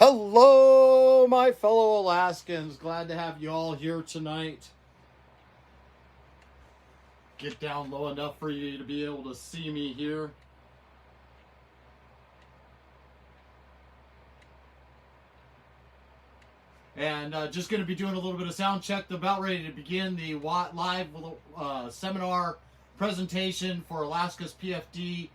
Hello, my fellow Alaskans. Glad to have you all here tonight. Get down low enough for you to be able to see me here. And just going to be doing a little bit of sound check. About ready to begin the live seminar presentation for Alaska's PFD.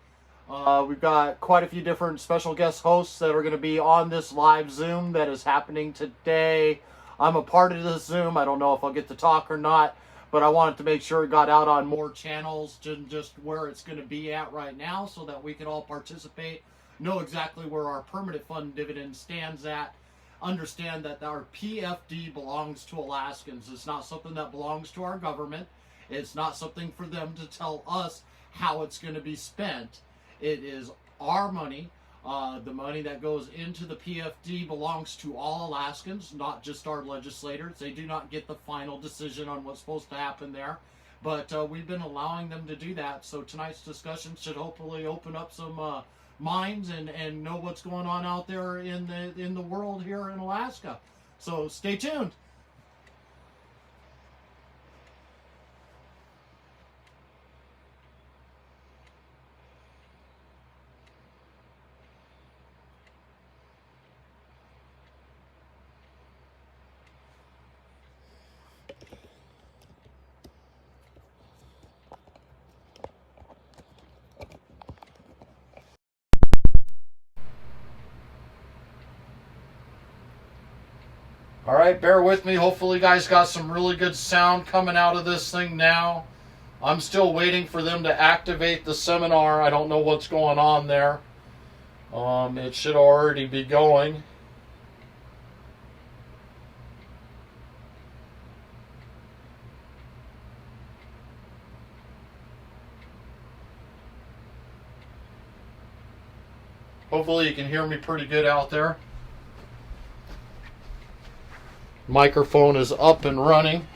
We've got quite a few different special guest hosts that are going to be on this live Zoom that is happening today. I'm a part of this Zoom. I don't know if I'll get to talk or not, but I wanted to make sure it got out on more channels than just where it's going to be at right now so that we can all participate, know exactly where our permanent fund dividend stands at, understand that our PFD belongs to Alaskans. It's not something that belongs to our government. It's not something for them to tell us how it's going to be spent. It is our money. The money that goes into the PFD belongs to all Alaskans, not just our legislators. They do not get the final decision on what's supposed to happen there. But we've been allowing them to do that. So tonight's discussion should hopefully open up some minds and know what's going on out there in the world here in Alaska. So stay tuned. All right, bear with me. Hopefully you guys got some really good sound coming out of this thing now. I'm still waiting for them to activate the seminar. I don't know what's going on there. It should already be going. Hopefully you can hear me pretty good out there. Microphone is up and running.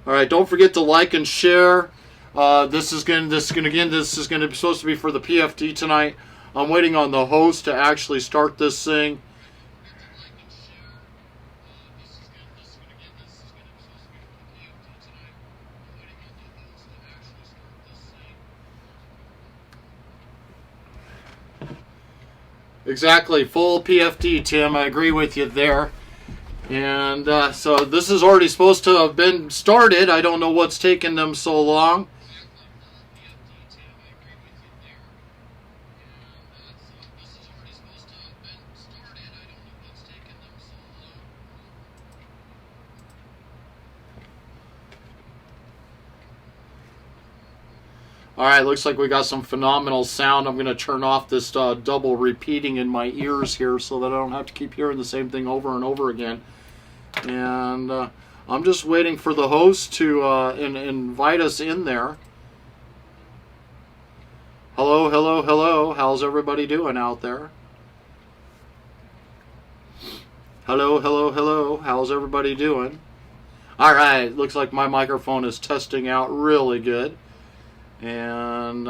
All right, don't forget to like and share. This is going to be supposed to be for the PFD tonight. I'm waiting on the host to actually start this thing. Exactly, full PFD, Tim. I agree with you there. And so this is already supposed to have been started. I don't know what's taken them so long. All right, looks like we got some phenomenal sound. I'm going to turn off this double repeating in my ears here so that I don't have to keep hearing the same thing over and over again. And I'm just waiting for the host to invite us in there. Hello, hello, hello. How's everybody doing out there? Hello, hello, hello. How's everybody doing? All right, looks like my microphone is testing out really good. And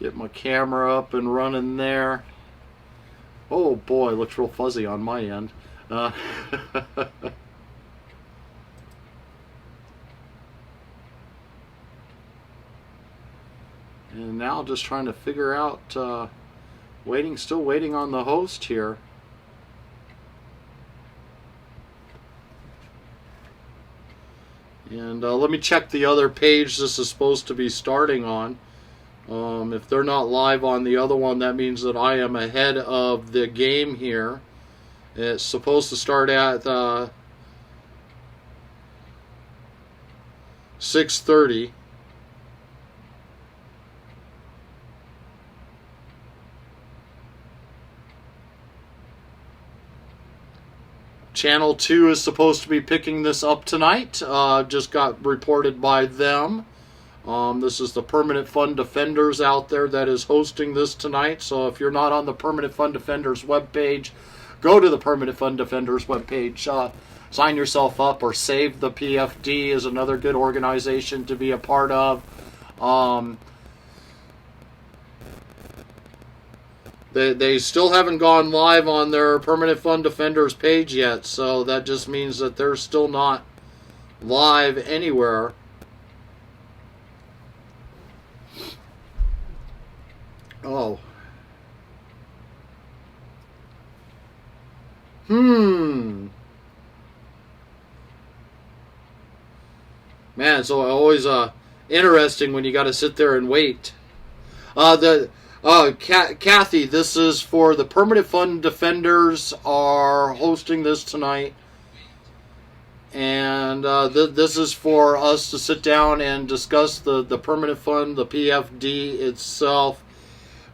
get my camera up and running there. Oh boy, looks real fuzzy on my end. And now just trying to figure out still waiting on the host here. And let me check the other page this is supposed to be starting on. If they're not live on the other one, that means that I am ahead of the game here. It's supposed to start at 6:30. Channel 2 is supposed to be picking this up tonight. Just got reported by them. This is the Permanent Fund Defenders out there that is hosting this tonight. So if you're not on the Permanent Fund Defenders webpage, go to the Permanent Fund Defenders webpage. Sign yourself up, or Save the PFD is another good organization to be a part of. They still haven't gone live on their Permanent Fund Defenders page yet, so that just means that they're still not live anywhere. Oh. Man, it's always interesting when you got to sit there and wait. Kathy, this is for the Permanent Fund Defenders are hosting this tonight. And this is for us to sit down and discuss the Permanent Fund, the PFD itself.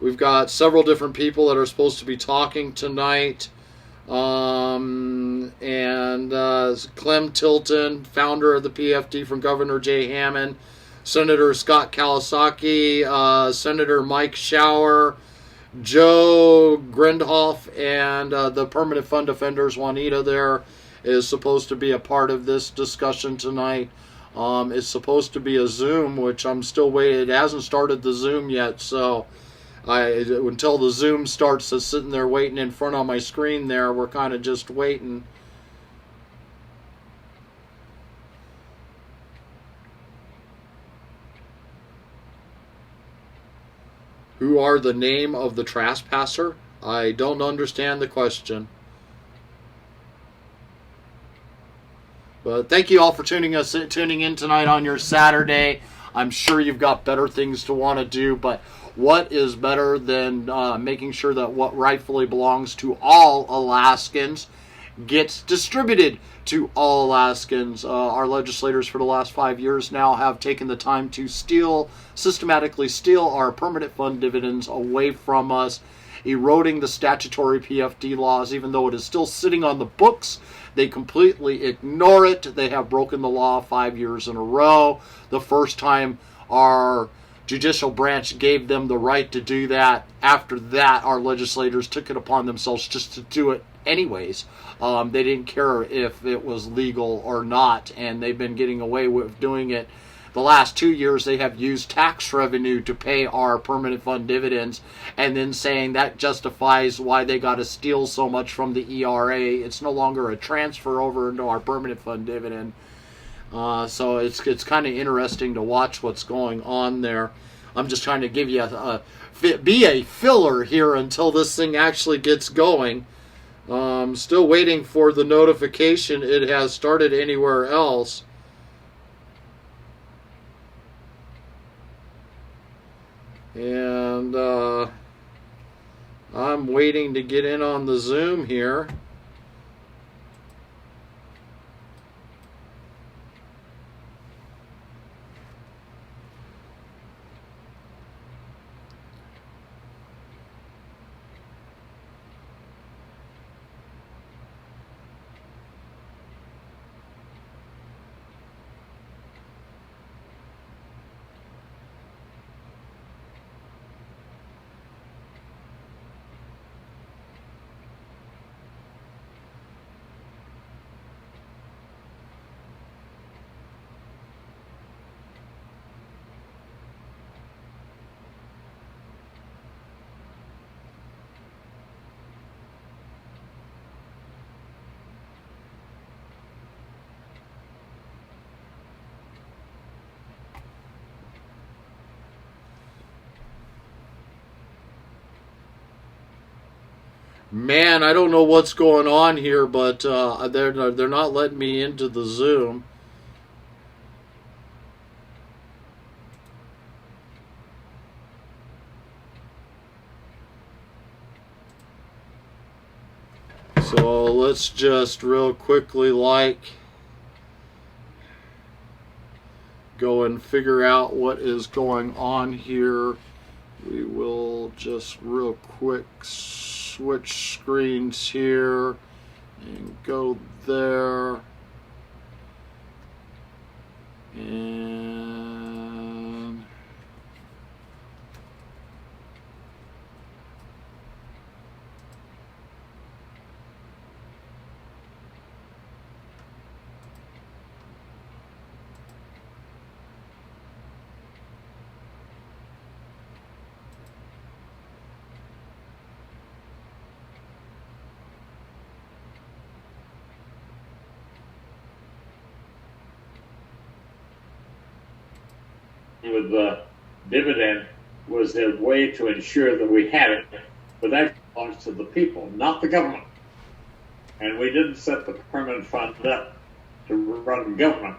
We've got several different people that are supposed to be talking tonight. Clem Tillion, founder of the PFD from Governor J. Hammond, Senator Scott Kawasaki, Senator Mike Shower, Joe Geldhof, and the Permanent Fund Defenders, Juanita there, is supposed to be a part of this discussion tonight. It's supposed to be a Zoom, which I'm still waiting. It hasn't started the Zoom yet, so until the Zoom starts, sitting there waiting in front of my screen there, we're kind of just waiting. Who are the name of the trespasser? I don't understand the question. But thank you all for tuning in tonight on your Saturday. I'm sure you've got better things to want to do, but what is better than making sure that what rightfully belongs to all Alaskans gets distributed to all Alaskans? Our legislators for the last 5 years now have taken the time to systematically steal our permanent fund dividends away from us, eroding the statutory PFD laws. Even though it is still sitting on the books, they completely ignore it. They have broken the law 5 years in a row. The first time our judicial branch gave them the right to do that. After that, our legislators took it upon themselves just to do it anyways. They didn't care if it was legal or not, and they've been getting away with doing it. The last 2 years, they have used tax revenue to pay our permanent fund dividends, and then saying that justifies why they got to steal so much from the ERA. It's no longer a transfer over into our permanent fund dividend. So it's kind of interesting to watch what's going on there. I'm just trying to give you be a filler here until this thing actually gets going. Still waiting for the notification it has started anywhere else. And I'm waiting to get in on the Zoom here. Man, I don't know what's going on here, but they're not letting me into the Zoom. So let's just real quickly go and figure out what is going on here. We will just real quick switch screens here and go there, and with the dividend was a way to ensure that we had it, but that belongs to the people, not the government. And we didn't set the permanent fund up to run government.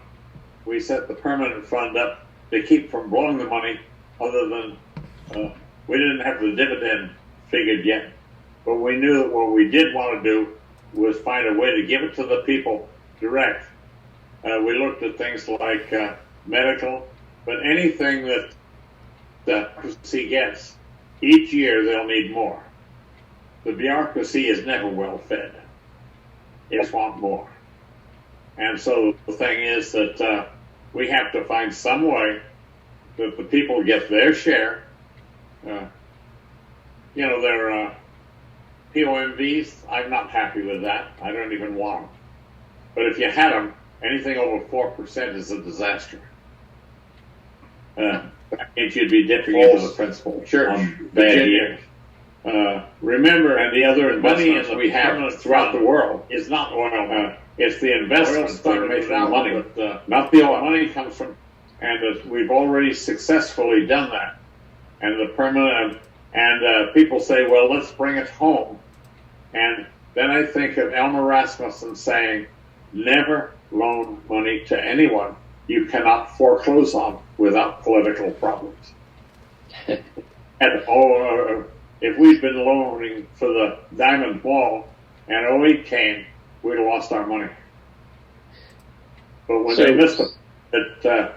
We set the permanent fund up to keep from blowing the money, other than we didn't have the dividend figured yet. But we knew that what we did want to do was find a way to give it to the people direct. We looked at things like medical, but anything that the bureaucracy gets, each year they'll need more. The bureaucracy is never well fed. They just want more. And so the thing is that we have to find some way that the people get their share. Their POMVs, I'm not happy with that. I don't even want them. But if you had them, anything over 4% is a disaster. If you'd be dipping into the principal church on bad years. Remember, and the other investments we have throughout the world is not oil. It's the investments that are making the money, not the oil. Money comes from, and we've already successfully done that. And the permanent, and people say, well, let's bring it home. And then I think of Elmer Rasmussen saying, never loan money to anyone you cannot foreclose on without political problems. And if we'd been loaning for the Diamond Wall and 08 came, we'd have lost our money. But when they missed it at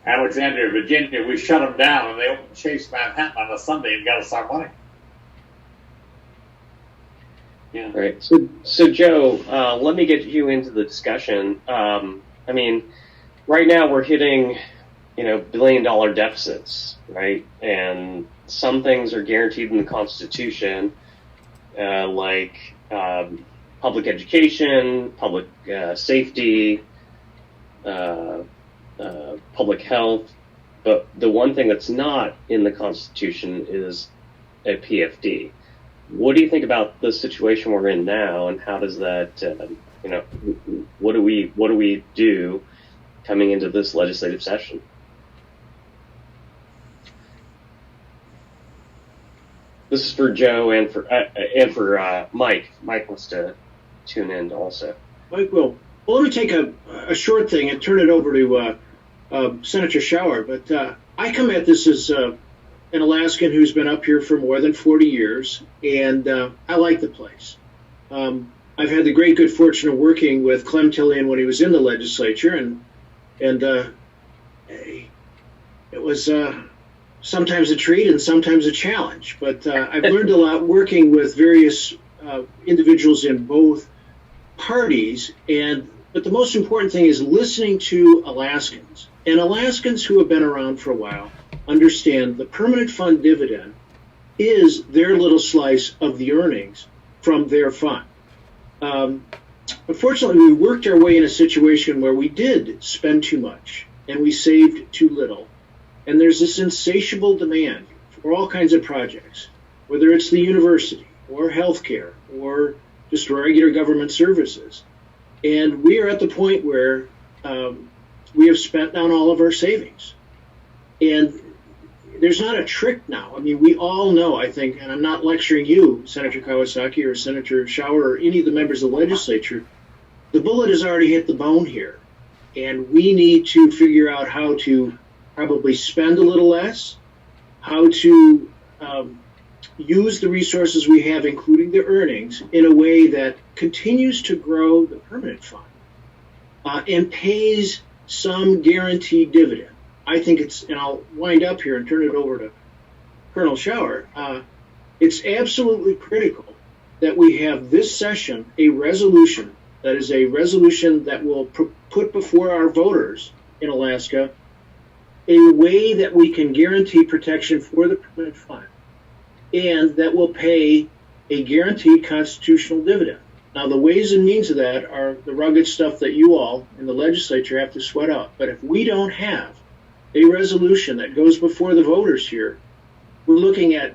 Alexandria, Virginia, we shut them down and they opened Chase Manhattan on a Sunday and got us our money. Yeah. Right. So Joe, let me get you into the discussion. I mean, right now we're hitting, billion-dollar deficits, right? And some things are guaranteed in the Constitution, like public education, public safety, public health. But the one thing that's not in the Constitution is a PFD. What do you think about the situation we're in now, and how does that, what do we do coming into this legislative session? This is for Joe and for Mike. Mike wants to tune in also. Mike will. Well, let me take a short thing and turn it over to Senator Schauer. But I come at this as an Alaskan who's been up here for more than 40 years, and I like the place. I've had the great good fortune of working with Clem Tillion when he was in the legislature, and it was sometimes a treat and sometimes a challenge. But I've learned a lot working with various individuals in both parties, but the most important thing is listening to Alaskans. And Alaskans who have been around for a while understand the permanent fund dividend is their little slice of the earnings from their fund. Unfortunately, we worked our way in a situation where we did spend too much and we saved too little. And there's this insatiable demand for all kinds of projects, whether it's the university or healthcare or just regular government services. And we are at the point where we have spent down all of our savings. And there's not a trick now. I mean, we all know, I think, and I'm not lecturing you, Senator Kawasaki or Senator Schauer or any of the members of the legislature, the bullet has already hit the bone here. And we need to figure out how to probably spend a little less, how to use the resources we have, including the earnings, in a way that continues to grow the permanent fund and pays some guaranteed dividend. I think and I'll wind up here and turn it over to Colonel Schauer. It's absolutely critical that we have this session a resolution that is a resolution that will put before our voters in Alaska a way that we can guarantee protection for the permanent fund and that will pay a guaranteed constitutional dividend. Now, the ways and means of that are the rugged stuff that you all in the legislature have to sweat out. But if we don't have a resolution that goes before the voters here, we're looking at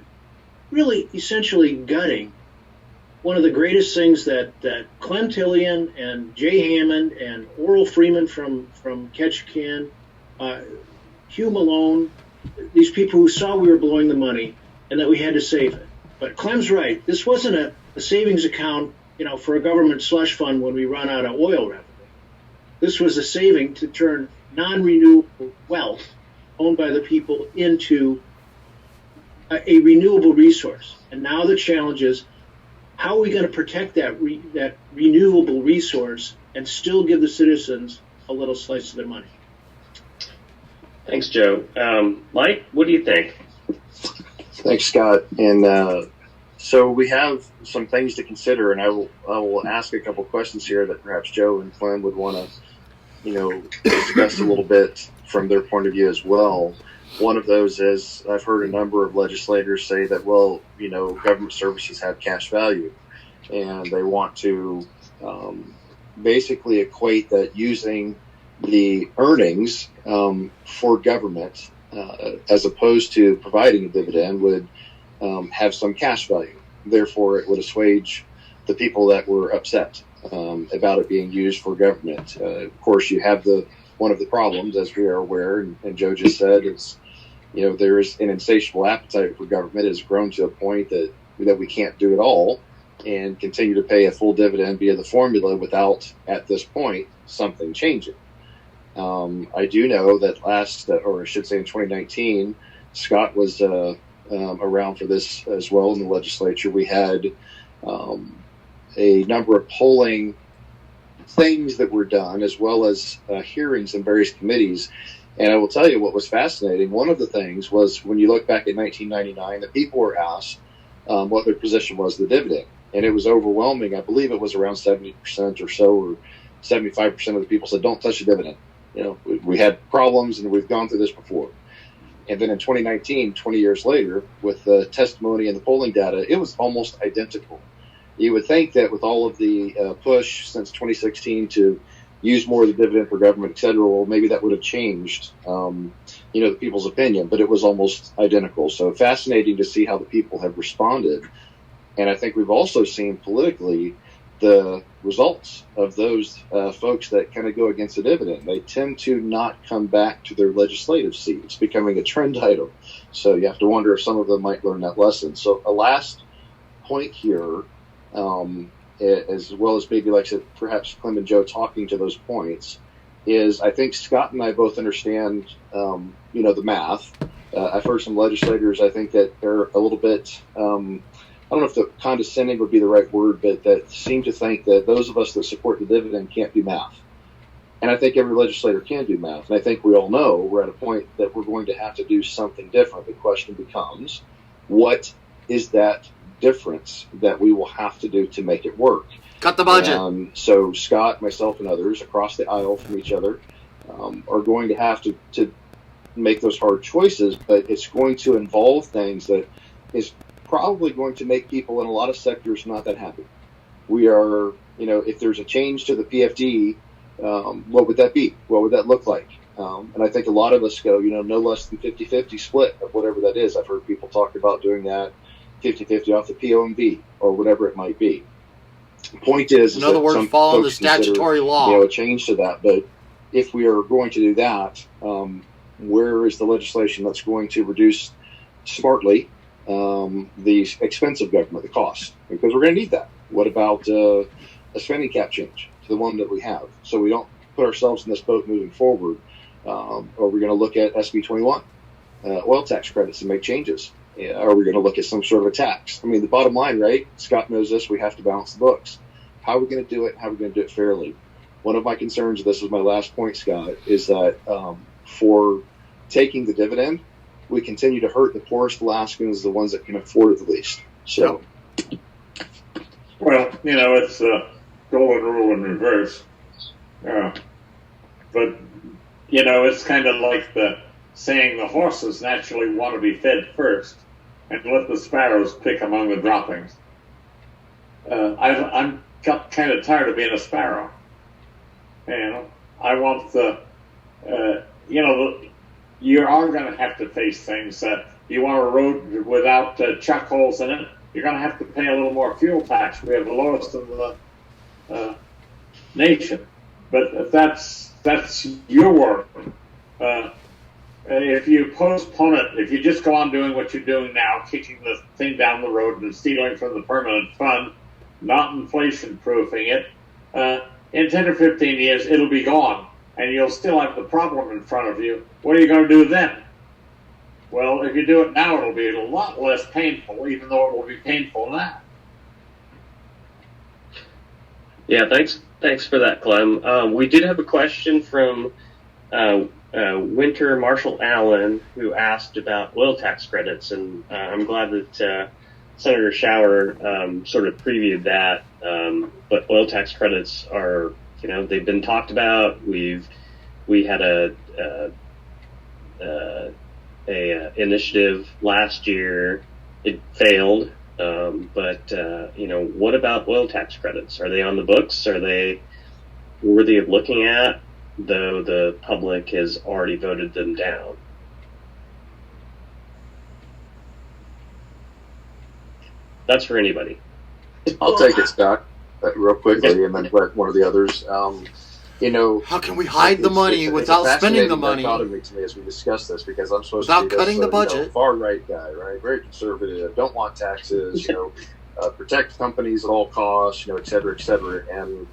really essentially gutting one of the greatest things that Clem Tillion and Jay Hammond and Oral Freeman from Ketchikan, Hugh Malone, these people who saw we were blowing the money and that we had to save it. But Clem's right. This wasn't a savings account, for a government slush fund when we run out of oil revenue. This was a saving to turn non-renewable wealth owned by the people into a renewable resource. And now the challenge is, how are we going to protect that renewable resource and still give the citizens a little slice of their money? Thanks, Joe. Mike, what do you think? Thanks, Scott. And so we have some things to consider, and I will ask a couple questions here that perhaps Joe and Clem would want to, discuss a little bit from their point of view as well. One of those is, I've heard a number of legislators say that, well, government services have cash value, and they want to basically equate that using the earnings for government as opposed to providing a dividend would have some cash value. Therefore, it would assuage the people that were upset about it being used for government. Of course, you have one of the problems, as we are aware, and Joe just said, is there is an insatiable appetite for government. It has grown to a point that we can't do it all and continue to pay a full dividend via the formula without, at this point, something changing. I do know that in 2019, Scott was around for this as well in the legislature. We had a number of polling things that were done, as well as hearings in various committees. And I will tell you what was fascinating. One of the things was, when you look back at 1999, the people were asked what their position was of the dividend. And it was overwhelming. I believe it was around 70% or so, or 75% of the people said, don't touch the dividend. We had problems, and we've gone through this before. And then in 2019, 20 years later, with the testimony and the polling data, it was almost identical. You would think that with all of the push since 2016 to use more of the dividend for government, et cetera, well, maybe that would have changed, the people's opinion, but it was almost identical. So fascinating to see how the people have responded. And I think we've also seen politically the results of those folks that kind of go against the dividend. They tend to not come back to their legislative seat. It's becoming a trend item. So you have to wonder if some of them might learn that lesson. So a last point here, as well as maybe, like I said, perhaps Clem and Joe talking to those points, is I think Scott and I both understand, the math. I've heard some legislators, I think, that are a little bit, I don't know if the condescending would be the right word, but that seem to think that those of us that support the dividend can't do math. And I think every legislator can do math. And I think we all know we're at a point that we're going to have to do something different. The question becomes, what is that difference that we will have to do to make it work? Cut the budget. So Scott, myself, and others across the aisle from each other are going to have to make those hard choices, but it's going to involve things that is probably going to make people in a lot of sectors not that happy. We are, if there's a change to the PFD, what would that be? What would that look like? And I think a lot of us go, no less than 50-50 split of whatever that is. I've heard people talk about doing that 50-50 off the POMV or whatever it might be. The point is in other words, follow the statutory law. A change to that. But if we are going to do that, where is the legislation that's going to reduce smartly the expense of government, the cost? Because we're going to need that. What about a spending cap change to the one that we have, so we don't put ourselves in this boat moving forward? Are we going to look at SB 21, oil tax credits, and make changes? Are we going to look at some sort of a tax? I mean, the bottom line, right? Scott knows this. We have to balance the books. How are we going to do it? How are we going to do it fairly? One of my concerns, this is my last point, Scott, is that for taking the dividend, we continue to hurt the poorest Alaskans, the ones that can afford it the least. So, well, it's a golden rule in reverse. But it's kind of like the saying, the horses naturally want to be fed first, and let the sparrows pick among the droppings. I'm kind of tired of being a sparrow. I want you are going to have to face things that you want a road without chuck holes in it. You're going to have to pay a little more fuel tax. We have the lowest in the nation, but that's your work. if you postpone it, if you just go on doing what you're doing now, kicking the thing down the road and stealing from the permanent fund, not inflation-proofing it, in 10 or 15 years, it'll be gone, and you'll still have the problem in front of you. What are you going to do then? Well, if you do it now, it'll be a lot less painful, even though it will be painful now. Yeah, thanks for that, Clem. We did have a question from Winter Marshall Allen, who asked about oil tax credits, and I'm glad that Senator Schauer sort of previewed that. But oil tax credits are, they've been talked about. We had a initiative last year. It failed. But what about oil tax credits? Are they on the books? Are they worthy of looking at, though the public has already voted them down? That's for anybody. I'll take it, Scott, real quickly, and then let one of the others. How can we hide the money without spending the money? Dichotomy to me as we discuss this, because I'm supposed without to be cutting the budget. far right guy, right? Very conservative, don't want taxes, protect companies at all costs, et cetera, et cetera. And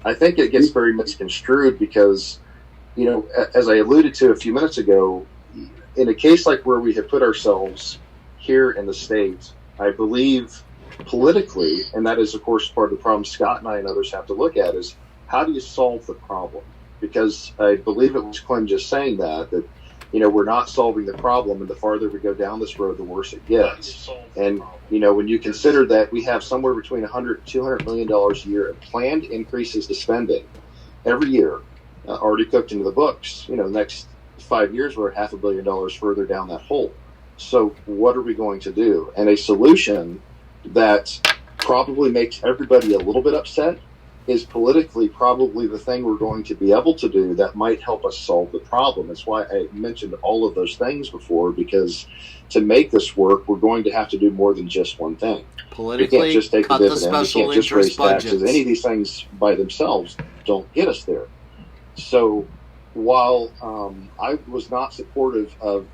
I think it gets very misconstrued because, as I alluded to a few minutes ago, in a case like where we have put ourselves here in the state, I believe politically, and that is of course part of the problem Scott and I and others have to look at, is how do you solve the problem? Because I believe it was Clem just saying that we're not solving the problem, and the farther we go down this road, the worse it gets. And, when you consider that we have somewhere between $100 and $200 million a year of planned increases to spending every year, already cooked into the books, the next 5 years we're $500 million further down that hole. So what are we going to do? And a solution that probably makes everybody a little bit upset is politically probably the thing we're going to be able to do that might help us solve the problem. That's why I mentioned all of those things before, because to make this work, we're going to have to do more than just one thing. Politically, we can't just take cut the the dividend, we special can't just interest raise taxes. budgets. Any of these things by themselves don't get us there. So while I was not supportive of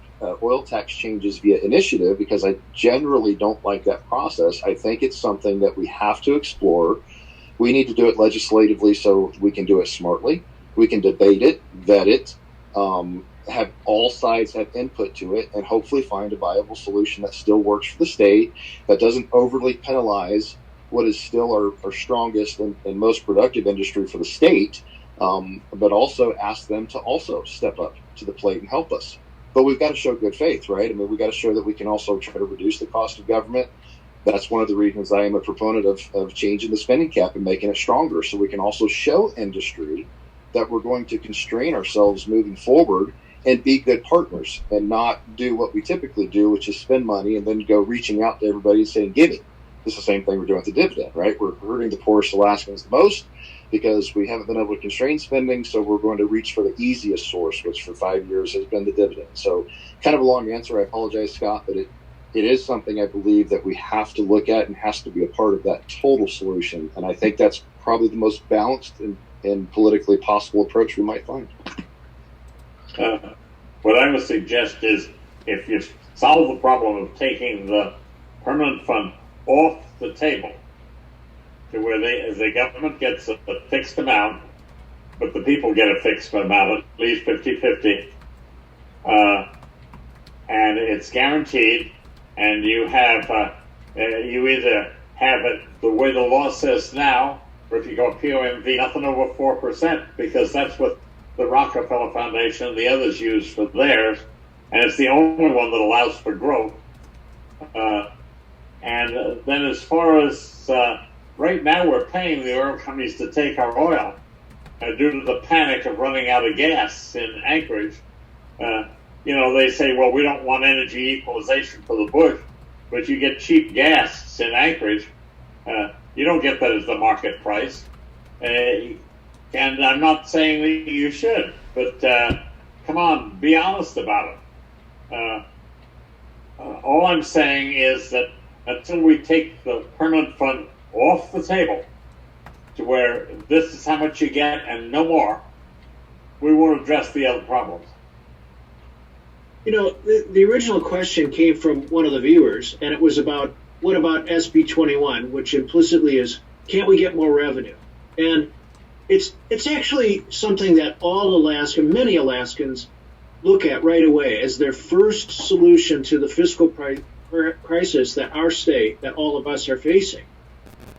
oil tax changes via initiative, because I generally don't like that process, I think it's something that we have to explore. We need to do it legislatively so we can do it smartly. We can debate it, vet it, have all sides have input to it, and hopefully find a viable solution that still works for the state, that doesn't overly penalize what is still our strongest and most productive industry for the state, but also ask them to also step up to the plate and help us. But we've got to show good faith, right? I mean, we've got to show that we can also try to reduce the cost of government. That's one of the reasons I am a proponent of changing the spending cap and making it stronger, so we can also show industry that we're going to constrain ourselves moving forward and be good partners and not do what we typically do, which is spend money and then go reaching out to everybody and saying, give me. It's the same thing we're doing with the dividend, right? We're hurting the poorest Alaskans the most because we haven't been able to constrain spending, so we're going to reach for the easiest source, which for 5 years has been the dividend. So kind of a long answer. I apologize, Scott, but it is something I believe that we have to look at and has to be a part of that total solution. And I think that's probably the most balanced and politically possible approach we might find. What I would suggest is if you solve the problem of taking the permanent fund off the table to where the government gets a fixed amount, but the people get a fixed amount, at least 50-50, and it's guaranteed, and you have you either have it the way the law says now, or if you go POMV, nothing over 4%, because that's what the Rockefeller Foundation and the others use for theirs, and it's the only one that allows for growth. And then as far as right now, we're paying the oil companies to take our oil due to the panic of running out of gas in Anchorage. They say, well, we don't want energy equalization for the bush, but you get cheap gas in Anchorage. You don't get that as the market price. And I'm not saying that you should, but come on, be honest about it. All I'm saying is that until we take the permanent fund off the table to where this is how much you get and no more, we won't address the other problems. The original question came from one of the viewers, and it was about, what about SB 21, which implicitly is, can't we get more revenue? And it's actually something that many Alaskans look at right away as their first solution to the fiscal crisis that our state, that all of us are facing.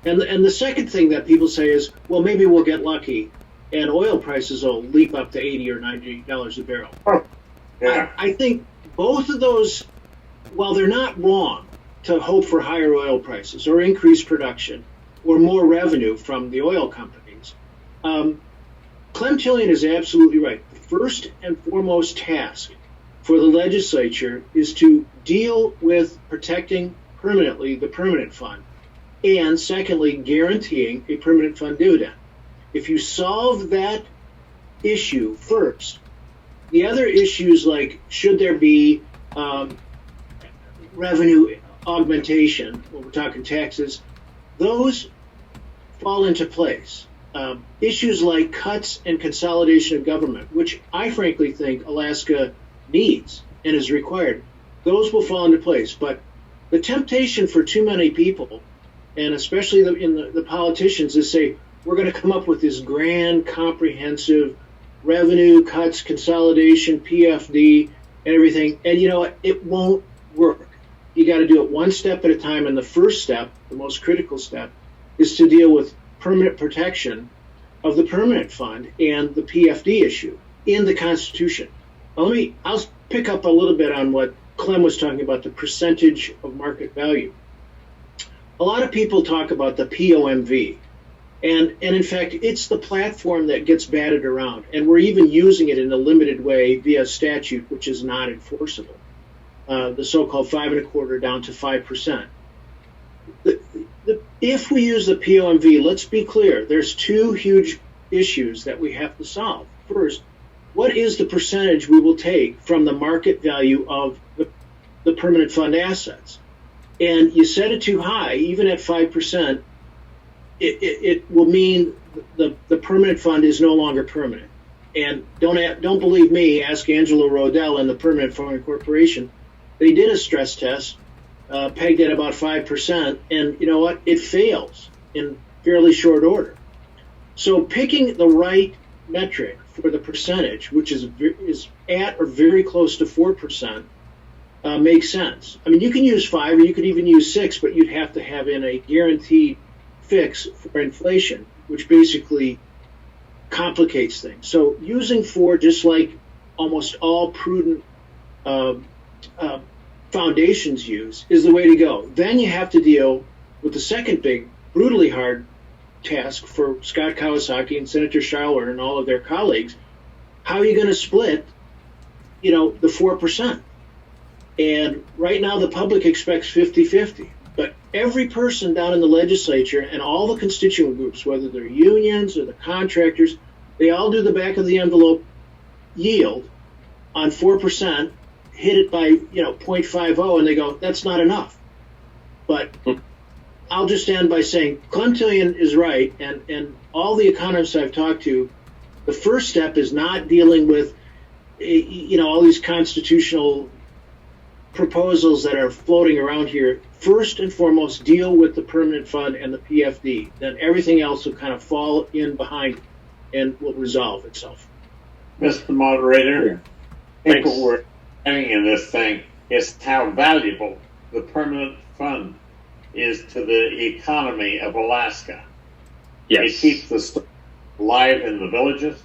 And the second thing that people say is, well, maybe we'll get lucky and oil prices will leap up to $80 or $90 a barrel. Yeah. I think both of those, while they're not wrong to hope for higher oil prices or increased production or more revenue from the oil companies, Clem Tillion is absolutely right. The first and foremost task for the legislature is to deal with protecting permanently the permanent fund, and secondly, guaranteeing a permanent fund dividend. If you solve that issue first, the other issues like should there be revenue augmentation, when we're talking taxes, those fall into place. Issues like cuts and consolidation of government, which I frankly think Alaska needs and is required, those will fall into place. But the temptation for too many people, and especially the politicians, is say, we're going to come up with this grand, comprehensive revenue cuts, consolidation, PFD, and everything. And you know what? It won't work. You got to do it one step at a time. And the first step, the most critical step, is to deal with permanent protection of the permanent fund and the PFD issue in the Constitution. I'll pick up a little bit on what Clem was talking about, the percentage of market value. A lot of people talk about the POMV. And in fact, it's the platform that gets batted around. And we're even using it in a limited way via statute, which is not enforceable. The so-called 5 1/4 down to 5%. If we use the POMV, let's be clear, there's two huge issues that we have to solve. First, what is the percentage we will take from the market value of the permanent fund assets? And you set it too high, even at 5%, it will mean the permanent fund is no longer permanent. And don't believe me, ask Angelo Rodell and the Permanent Fund Corporation. They did a stress test, pegged at about 5%, and you know what? It fails in fairly short order. So picking the right metric for the percentage, which is at or very close to 4%, makes sense. I mean, you can use 5 or you could even use 6, but you'd have to have in a guaranteed fix for inflation, which basically complicates things. So using 4, just like almost all prudent foundations use, is the way to go. Then you have to deal with the second big, brutally hard task for Scott Kawasaki and Senator Schauer and all of their colleagues. How are you going to split, the 4%? And right now the public expects 50-50. But every person down in the legislature and all the constituent groups, whether they're unions or the contractors, they all do the back of the envelope yield on 4%, hit it by 0.50, and they go, that's not enough. But I'll just end by saying Clem Tillion is right, and all the economists I've talked to, the first step is not dealing with all these constitutional proposals that are floating around here. First and foremost, deal with the permanent fund and the PFD. Then everything else will kind of fall in behind and will resolve itself. Mr. Moderator, people were saying in this thing is how valuable the permanent fund is to the economy of Alaska. Yes. It keeps the stuff alive in the villages.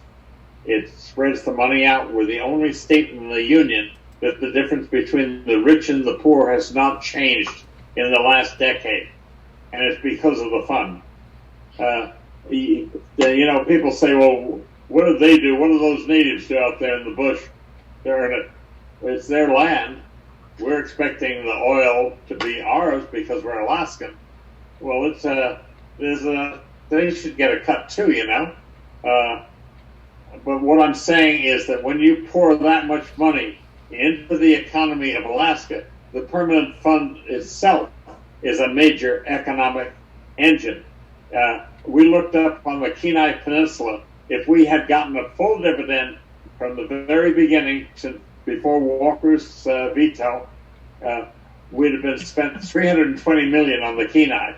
It spreads the money out. We're the only state in the union that the difference between the rich and the poor has not changed in the last decade, and it's because of the fund. People say, well, what do they do? What do those natives do out there in the bush? It's their land. We're expecting the oil to be ours because we're Alaskan. Well, they should get a cut too, But what I'm saying is that when you pour that much money into the economy of Alaska, the permanent fund itself is a major economic engine. We looked up on the Kenai Peninsula. If we had gotten a full dividend from the very beginning before Walker's veto, we'd have been spent $320 million on the Kenai.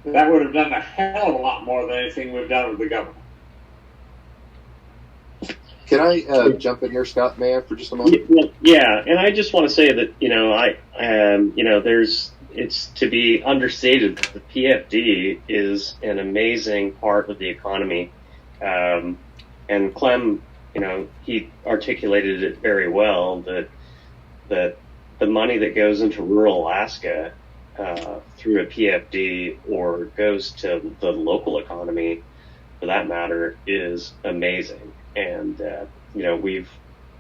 That would have done a hell of a lot more than anything we've done with the government. Can I jump in here, Scott, may I, for just a moment? Yeah, and I just want to say that, it's to be understated that the PFD is an amazing part of the economy. And Clem, he articulated it very well, that the money that goes into rural Alaska through a PFD or goes to the local economy, for that matter, is amazing. And,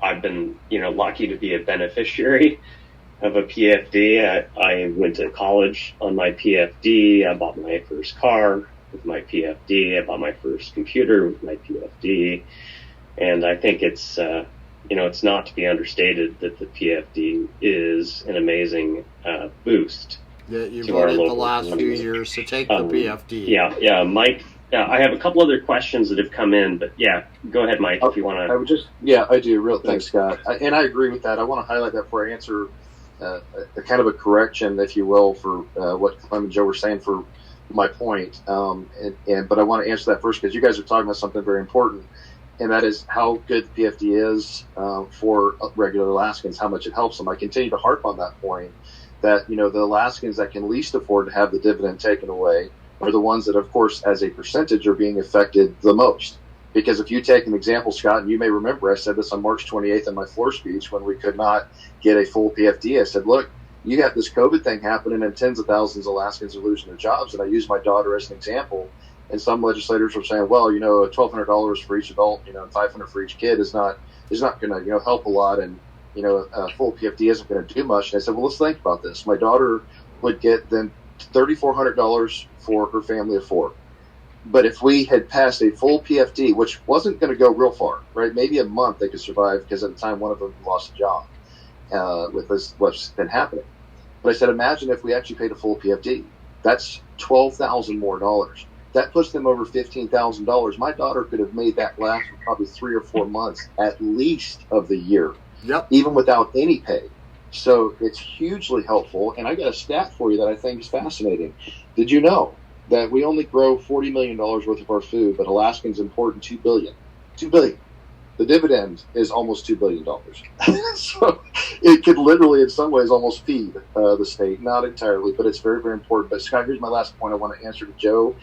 I've been, lucky to be a beneficiary of a PFD. I went to college on my PFD. I bought my first car with my PFD. I bought my first computer with my PFD. And I think it's, it's not to be understated that the PFD is an amazing boost. Yeah, you've voted the last few years to take the PFD. Yeah, Mike. I have a couple other questions that have come in, but yeah, go ahead, Mike, if you want to. I would just, I do. Thanks, Scott. And I agree with that. I want to highlight that before I answer a kind of a correction, if you will, for what Clem and Joe were saying for my point. But I want to answer that first because you guys are talking about something very important, and that is how good the PFD is for regular Alaskans, how much it helps them. I continue to harp on that point that, the Alaskans that can least afford to have the dividend taken away are the ones that, of course, as a percentage are being affected the most. Because if you take an example, Scott, and you may remember I said this on March 28th in my floor speech when we could not get a full PFD. I said, look, you got this COVID thing happening and tens of thousands of Alaskans are losing their jobs. And I used my daughter as an example. And some legislators were saying, well, $1,200 for each adult, $500 for each kid is not going to, help a lot. And, a full PFD isn't going to do much. And I said, well, let's think about this. My daughter would get then $3,400 for her family of four. But if we had passed a full PFD, which wasn't going to go real far, right? Maybe a month they could survive because at the time one of them lost a job with this, what's been happening. But I said, imagine if we actually paid a full PFD. That's $12,000 more dollars. That puts them over $15,000. My daughter could have made that last for probably 3 or 4 months at least of the year, even without any pay. So it's hugely helpful. And I got a stat for you that I think is fascinating. Did you know that we only grow $40 million worth of our food, but Alaskans import $2 billion? $2 billion. The dividend is almost $2 billion. So it could literally, in some ways, almost feed the state. Not entirely, but it's very, very important. But Scott, here's my last point I want to answer to Joe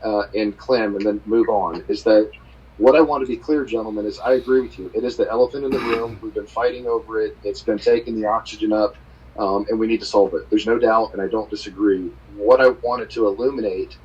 and Clem and then move on, is that what I want to be clear, gentlemen, is I agree with you. It is the elephant in the room. We've been fighting over it. It's been taking the oxygen up, and we need to solve it. There's no doubt, and I don't disagree. What I wanted to illuminate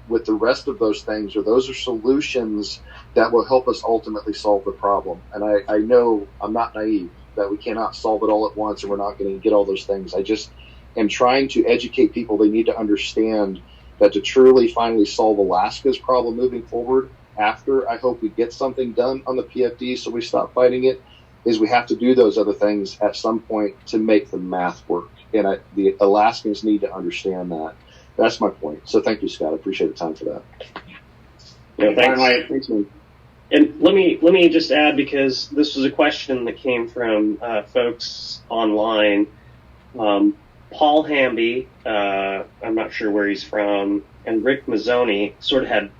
with the rest of those things, those are solutions that will help us ultimately solve the problem. And I know I'm not naive that we cannot solve it all at once and we're not going to get all those things. I just am trying to educate people. They need to understand that to truly finally solve Alaska's problem moving forward, after I hope we get something done on the PFD so we stop fighting it, is we have to do those other things at some point to make the math work. And the Alaskans need to understand that. That's my point. So thank you, Scott. I appreciate the time for that. Yeah, thanks. And let me just add, because this was a question that came from folks online. Paul Hamby, I'm not sure where he's from, and Rick Mazzoni sort of had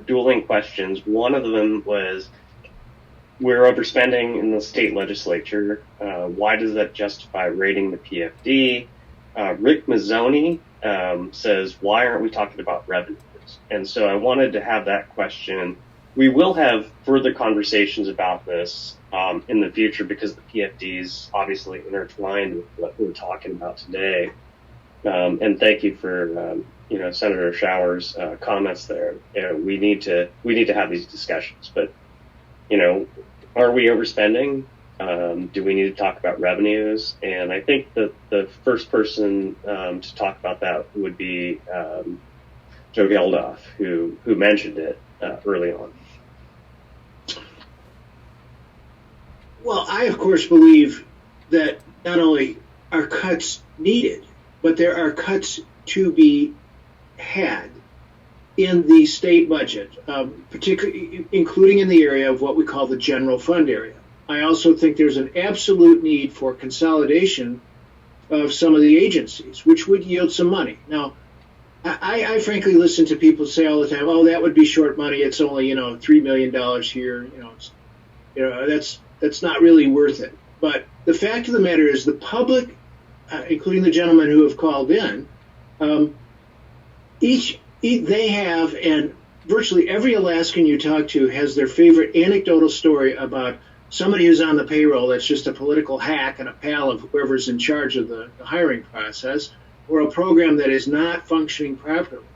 dueling questions. One of them was, we're overspending in the state legislature. Why does that justify rating the PFD? Rick Mazzoni says, why aren't we talking about revenues? And so I wanted to have that question. We will have further conversations about this in the future, because the PFD is obviously intertwined with what we're talking about today. And thank you for Senator Shower's comments there. We need to have these discussions. But are we overspending? Do we need to talk about revenues? And I think that the first person to talk about that would be Joe Geldhof, who mentioned it early on. Well, I, of course, believe that not only are cuts needed, but there are cuts to be had in the state budget, particularly including in the area of what we call the general fund area. I also think there's an absolute need for consolidation of some of the agencies, which would yield some money. Now, I frankly listen to people say all the time, "Oh, that would be short money. It's only $3 million here. That's not really worth it." But the fact of the matter is, the public, including the gentlemen who have called in, they have, and virtually every Alaskan you talk to has their favorite anecdotal story about somebody who's on the payroll that's just a political hack and a pal of whoever's in charge of the hiring process, or a program that is not functioning properly.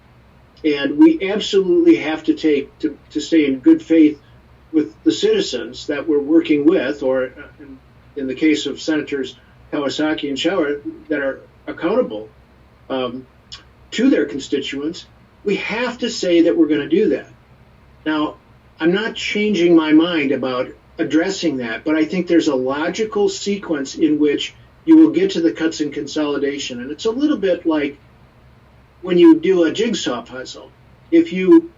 And we absolutely have to to stay in good faith with the citizens that we're working with, or in the case of Senators Kawasaki and Schauer, that are accountable to their constituents. We have to say that we're going to do that. Now, I'm not changing my mind about addressing that, but I think there's a logical sequence in which you will get to the cuts and consolidation. And it's a little bit like when you do a jigsaw puzzle. If you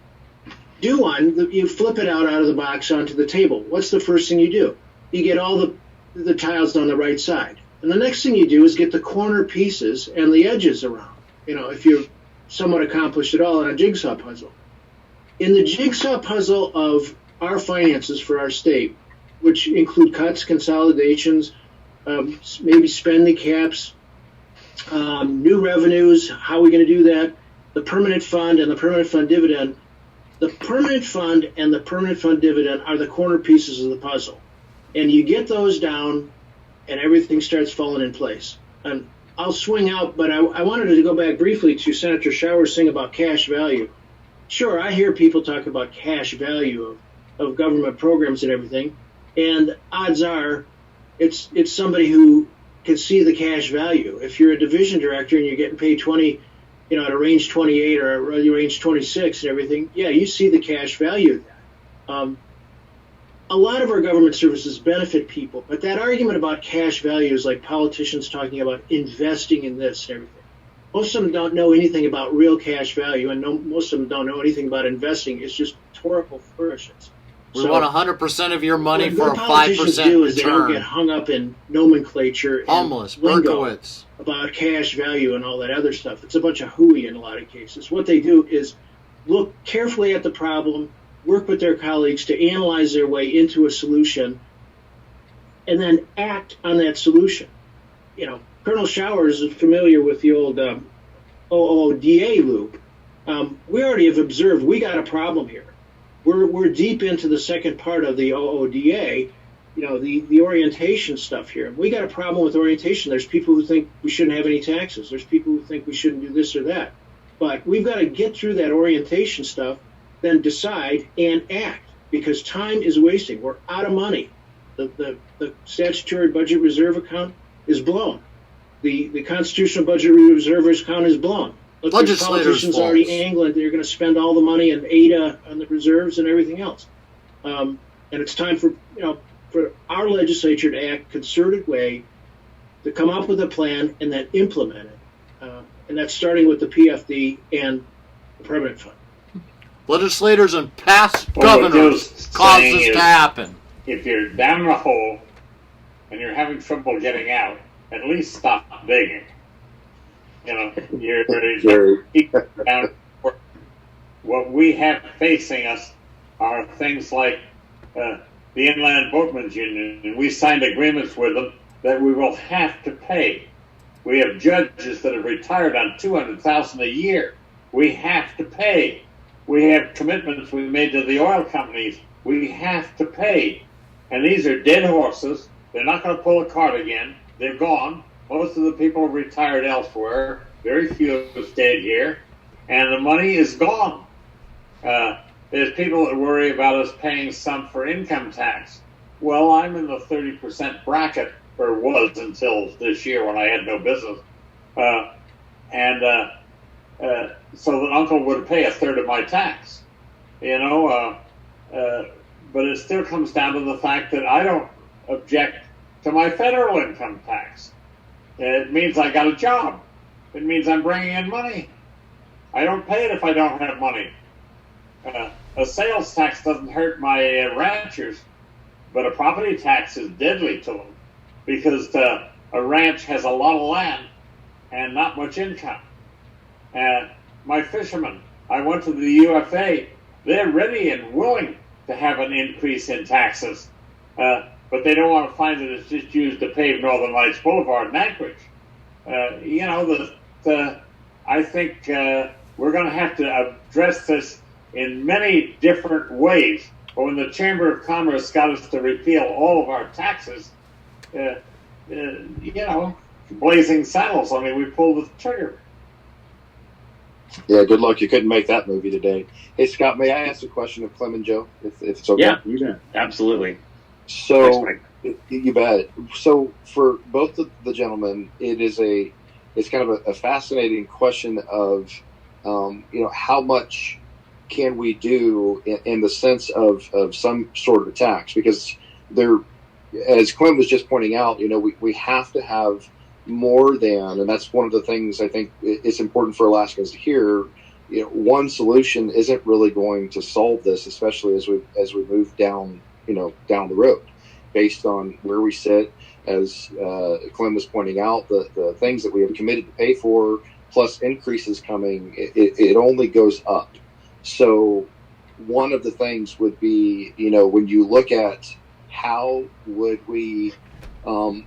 do one, you flip it out of the box onto the table. What's the first thing you do? You get all the tiles on the right side. And the next thing you do is get the corner pieces and the edges around, if you're somewhat accomplished at all in a jigsaw puzzle. In the jigsaw puzzle of our finances for our state, which include cuts, consolidations, maybe spending caps, new revenues, how are we going to do that, the permanent fund and the permanent fund dividend. The permanent fund and the permanent fund dividend are the corner pieces of the puzzle. And you get those down and everything starts falling in place. And I'll swing out, but I wanted to go back briefly to Senator Schauer's thing about cash value. Sure, I hear people talk about cash value of government programs and everything, and odds are it's somebody who can see the cash value. If you're a division director and you're getting paid 20, at a range 28 or a range 26 and everything, yeah, you see the cash value of that. A lot of our government services benefit people, but that argument about cash value is like politicians talking about investing in this and everything. Most of them don't know anything about real cash value, and most of them don't know anything about investing. It's just rhetorical flourishes. We want 100% of your money for a 5% politicians do is they don't return. get hung up in nomenclature and Homeless, lingo Berkowitz. about cash value and all that other stuff. It's a bunch of hooey in a lot of cases. What they do is look carefully at the problem, work with their colleagues to analyze their way into a solution, and then act on that solution. Colonel Schauer is familiar with the old OODA loop. We already have observed we got a problem here. We're deep into the second part of the OODA, the orientation stuff here. We got a problem with orientation. There's people who think we shouldn't have any taxes. There's people who think we shouldn't do this or that. But we've got to get through that orientation stuff, then decide and act, because time is wasting. We're out of money. The statutory budget reserve account is blown. The constitutional budget reserve account is blown. Look, there's politicians already angling they're going to spend all the money in ADA on the reserves and everything else. And it's time for our legislature to act concerted way, to come up with a plan and then implement it. And that's starting with the PFD and the permanent fund. Legislators and past governors cause this to happen. If you're down in a hole and you're having trouble getting out, at least stop digging. You're down. What we have facing us are things like the Inland Boatmen's Union, and we signed agreements with them that we will have to pay. We have judges that have retired on $200,000 a year. We have to pay. We have commitments we made to the oil companies. We have to pay. And these are dead horses. They're not going to pull a cart again. They're gone. Most of the people have retired elsewhere. Very few have stayed here. And the money is gone. There's people that worry about us paying some for income tax. Well, I'm in the 30% bracket, or was until this year when I had no business. So that Uncle would pay a third of my tax. But it still comes down to the fact that I don't object to my federal income tax. It means I got a job. It means I'm bringing in money. I don't pay it if I don't have money. A sales tax doesn't hurt my ranchers, but a property tax is deadly to them because a ranch has a lot of land and not much income. My fishermen, I went to the UFA, they're ready and willing to have an increase in taxes, but they don't want to find that it's just used to pave Northern Lights Boulevard in Anchorage. I think we're going to have to address this in many different ways. But when the Chamber of Commerce got us to repeal all of our taxes, blazing saddles. I mean, we pulled the trigger. Yeah, good luck. You couldn't make that movie today. Hey, Scott, may I ask a question of Clem and Joe, if it's okay? Yeah, you bet. Absolutely. So, you bet. So, for both the gentlemen, it's kind of a fascinating question of, how much can we do in the sense of some sort of a tax? Because there, as Clem was just pointing out, we have to have more than, and that's one of the things I think it's important for Alaskans to hear. One solution isn't really going to solve this, especially as we move down the road, based on where we sit. As Clem was pointing out, the things that we have committed to pay for, plus increases coming, it only goes up. So one of the things would be, when you look at how would we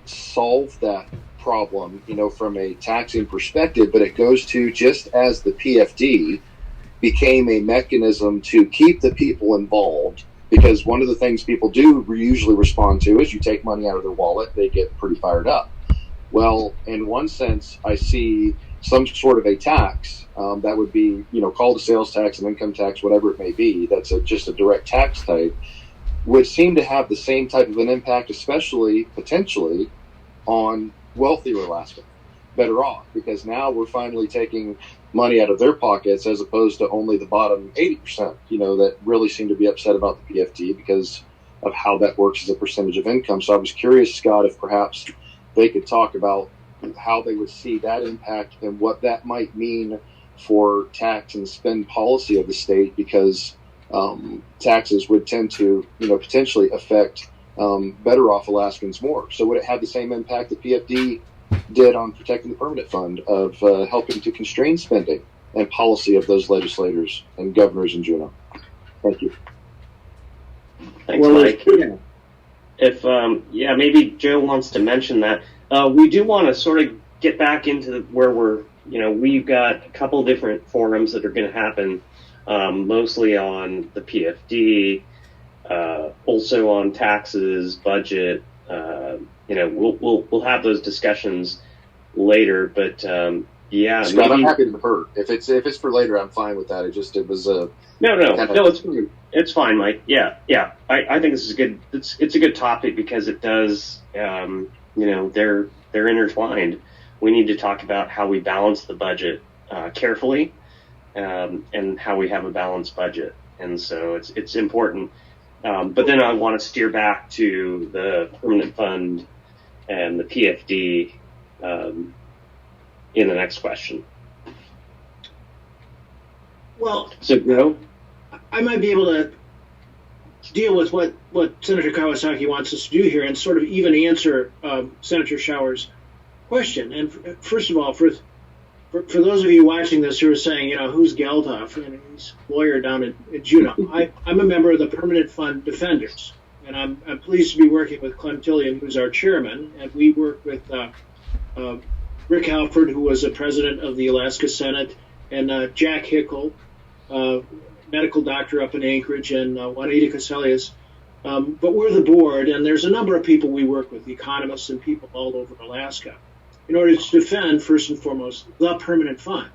solve that problem, from a taxing perspective, but it goes to just as the PFD became a mechanism to keep the people involved, because one of the things people do usually respond to is you take money out of their wallet, they get pretty fired up. Well, in one sense, I see some sort of a tax that would be, called a sales tax, an income tax, whatever it may be, that's just a direct tax type, would seem to have the same type of an impact, especially potentially on wealthier Alaska, better off, because now we're finally taking money out of their pockets as opposed to only the bottom 80%, that really seem to be upset about the PFD because of how that works as a percentage of income. So I was curious, Scott, if perhaps they could talk about how they would see that impact and what that might mean for tax and spend policy of the state, because taxes would tend to, potentially affect better off Alaskans more. So would it have the same impact the PFD did on protecting the permanent fund of helping to constrain spending and policy of those legislators and governors in Juneau? Thank you. Thanks, Mike. If maybe Joe wants to mention that. We do want to sort of get back into where we're, we've got a couple different forums that are going to happen, mostly on the PFD, also on taxes, budget. We'll have those discussions later, but Scott, maybe, I'm happy to defer. If it's for later, I'm fine with that. It was no, it's fine, Mike. Yeah. I think this is good. It's a good topic because it does, they're intertwined. We need to talk about how we balance the budget carefully, and how we have a balanced budget, and so it's important. But then I want to steer back to the permanent fund and the PFD in the next question. Well, so Joe, I might be able to deal with what Senator Kawasaki wants us to do here and sort of even answer Senator Shower's question. And first of all, for those of you watching this who are saying, who's Geldhof? And he's a lawyer down at Juneau. I'm a member of the Permanent Fund Defenders, and I'm pleased to be working with Clem Tillion, who's our chairman, and we work with Rick Halford, who was the president of the Alaska Senate, and Jack Hickel, medical doctor up in Anchorage, and Juanita Caselius. But we're the board, and there's a number of people we work with, economists and people all over Alaska, in order to defend, first and foremost, the permanent fund.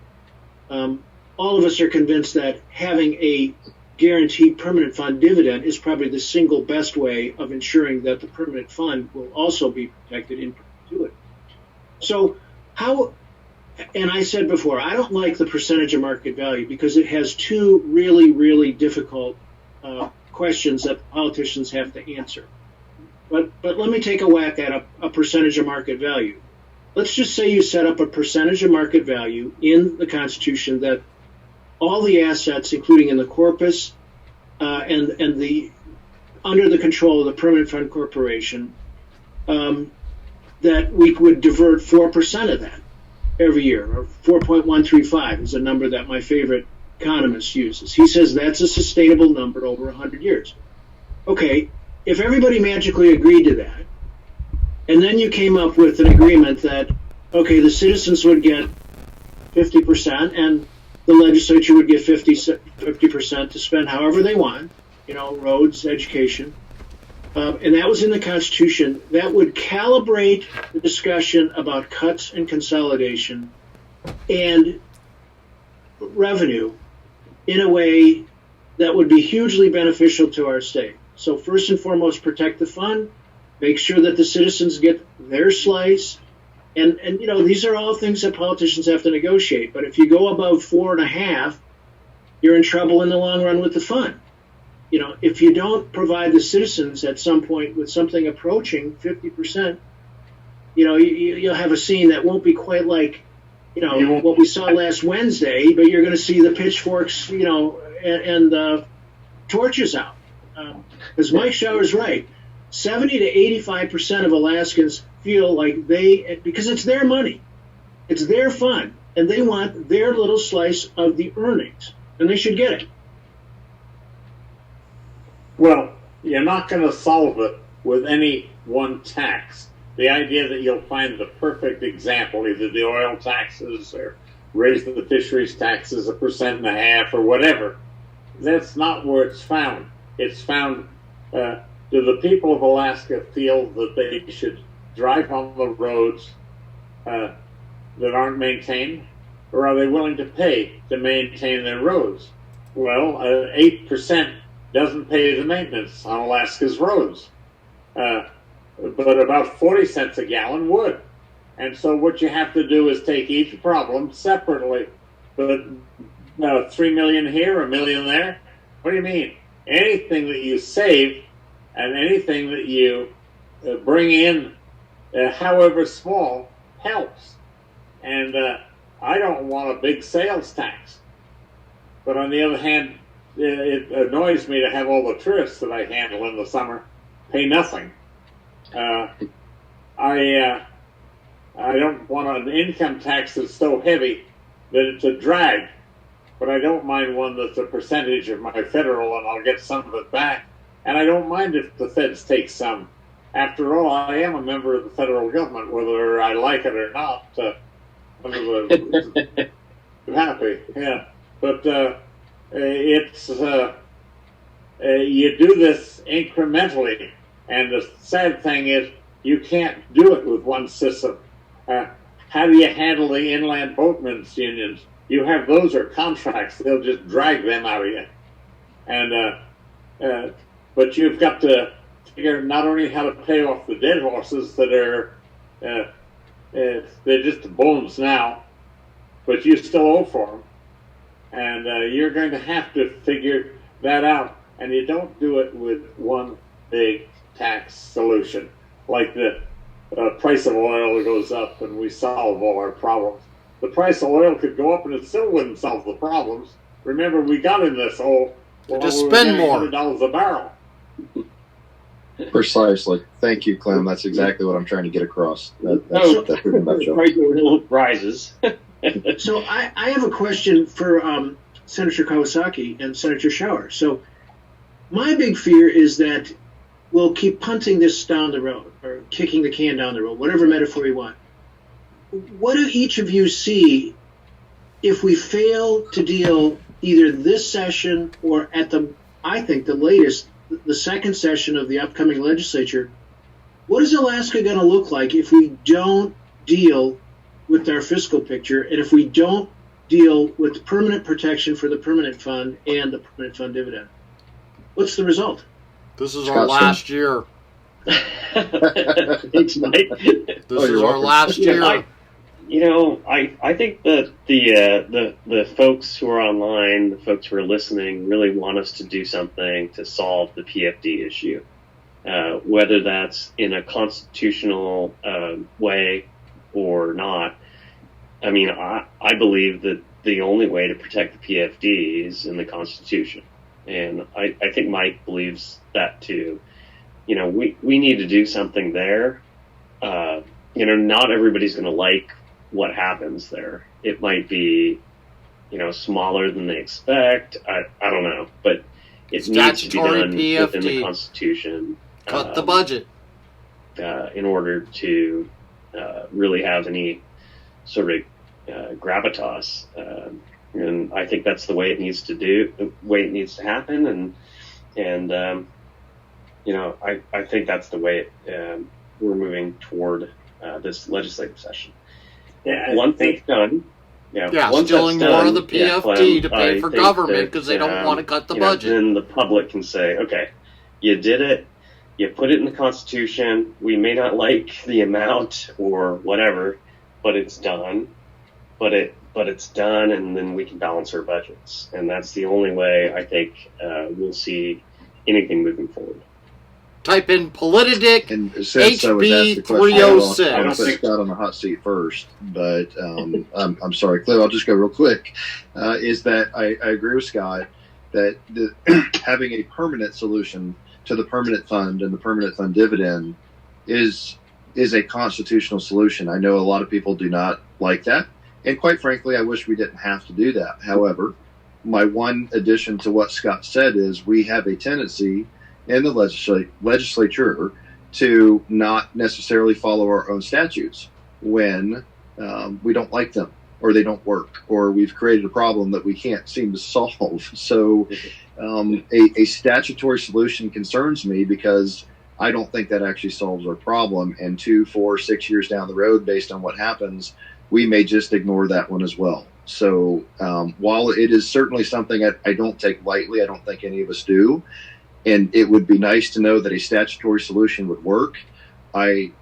All of us are convinced that having a guaranteed permanent fund dividend is probably the single best way of ensuring that the permanent fund will also be protected in perpetuity. So and I said before, I don't like the percentage of market value because it has two really, really difficult questions that politicians have to answer. But let me take a whack at a percentage of market value. Let's just say you set up a percentage of market value in the Constitution that all the assets, including in the corpus and the under the control of the Permanent Fund Corporation, that we would divert 4% of that every year, or 4.135 is a number that my favorite economist uses. He says that's a sustainable number over 100 years. Okay, if everybody magically agreed to that, and then you came up with an agreement that, okay, the citizens would get 50% and the legislature would get 50% to spend however they want, roads, education, and that was in the Constitution, that would calibrate the discussion about cuts and consolidation and revenue in a way that would be hugely beneficial to our state. So first and foremost, protect the fund, make sure that the citizens get their slice, and these are all things that politicians have to negotiate. But if you go above 4.5, you're in trouble in the long run with the fund. If you don't provide the citizens at some point with something approaching 50%, you'll have a scene that won't be quite like, what we saw last Wednesday, but you're going to see the pitchforks, and the torches out. Because Mike Shower's right. 70 to 85% of Alaskans feel like because it's their money, it's their fund, and they want their little slice of the earnings, and they should get it. Well, you're not going to solve it with any one tax. The idea that you'll find the perfect example, either the oil taxes or raise the fisheries taxes 1.5% or whatever, that's not where it's found. It's found, do the people of Alaska feel that they should drive on the roads that aren't maintained, or are they willing to pay to maintain their roads? Well, 8% doesn't pay the maintenance on Alaska's roads, but about 40 cents a gallon would. And so what you have to do is take each problem separately. But 3 million here, 1 million there. What do you mean? Anything that you save and anything that you bring in, however small, helps. And I don't want a big sales tax. But on the other hand, it annoys me to have all the tourists that I handle in the summer pay nothing. I don't want an income tax that's so heavy that it's a drag, but I don't mind one that's a percentage of my federal and I'll get some of it back. And I don't mind if the feds take some. After all, I am a member of the federal government, whether I like it or not. I'm happy, yeah. But it's you do this incrementally, and the sad thing is you can't do it with one system. How do you handle the inland boatmen's unions? You have those are contracts; they'll just drag them out of you. And but you've got to figure not only how to pay off the dead horses that are they're just the bones now, but you still owe for them. And you're going to have to figure that out. And you don't do it with one big tax solution, like the price of oil goes up and we solve all our problems. The price of oil could go up and it still wouldn't solve the problems. Remember, we got in this just spend more. $100 a barrel. Precisely. Thank you, Clem. That's exactly what I'm trying to get across. That's pretty much it. Rises. So I have a question for Senator Kawasaki and Senator Shower. So my big fear is that we'll keep punting this down the road or kicking the can down the road, whatever metaphor you want. What do each of you see if we fail to deal either this session or at I think the latest, the second session of the upcoming legislature? What is Alaska going to look like if we don't deal with our fiscal picture, and if we don't deal with permanent protection for the permanent fund and the permanent fund dividend? What's the result? This is our last year. Thanks, Mike. This is our last year. I think that the folks who are online, the folks who are listening, really want us to do something to solve the PFD issue, whether that's in a constitutional way or not. I mean, I believe that the only way to protect the PFD is in the Constitution. and I think Mike believes that too. You know, we need to do something there. You know, not everybody's going to like what happens there. It might be, you know, smaller than they expect. I don't know, but it needs to be done PFD. within the Constitution. Cut the budget. In order to really have any sort of gravitas. And I think that's the way it needs to happen. And you know, I think that's the way we're moving toward this legislative session. Yeah, Once it's done, Yeah, once stealing that's more done, of the PFD to pay for think government because that, they don't want to cut the you know, budget. then the public can say, okay, you did it, you put it in the Constitution, we may not like the amount or whatever, but it's done. But it's done, and then we can balance our budgets. And that's the only way I think we'll see anything moving forward. Type in Politadick And since I was asked the HB question, 306. I want to put Scott on the hot seat first, but I'm sorry, Clem, I'll just go real quick. Is that I agree with Scott that having a permanent solution to the permanent fund and the permanent fund dividend is a constitutional solution. I know a lot of people do not like that, and quite frankly, I wish we didn't have to do that. However, my one addition to what Scott said is we have a tendency in the legislature to not necessarily follow our own statutes when we don't like them or they don't work or we've created a problem that we can't seem to solve. So a statutory solution concerns me because I don't think that actually solves our problem. And 2, 4, 6 years down the road, based on what happens, we may just ignore that one as well. So while it is certainly something I don't take lightly, I don't think any of us do, and it would be nice to know that a statutory solution would work. I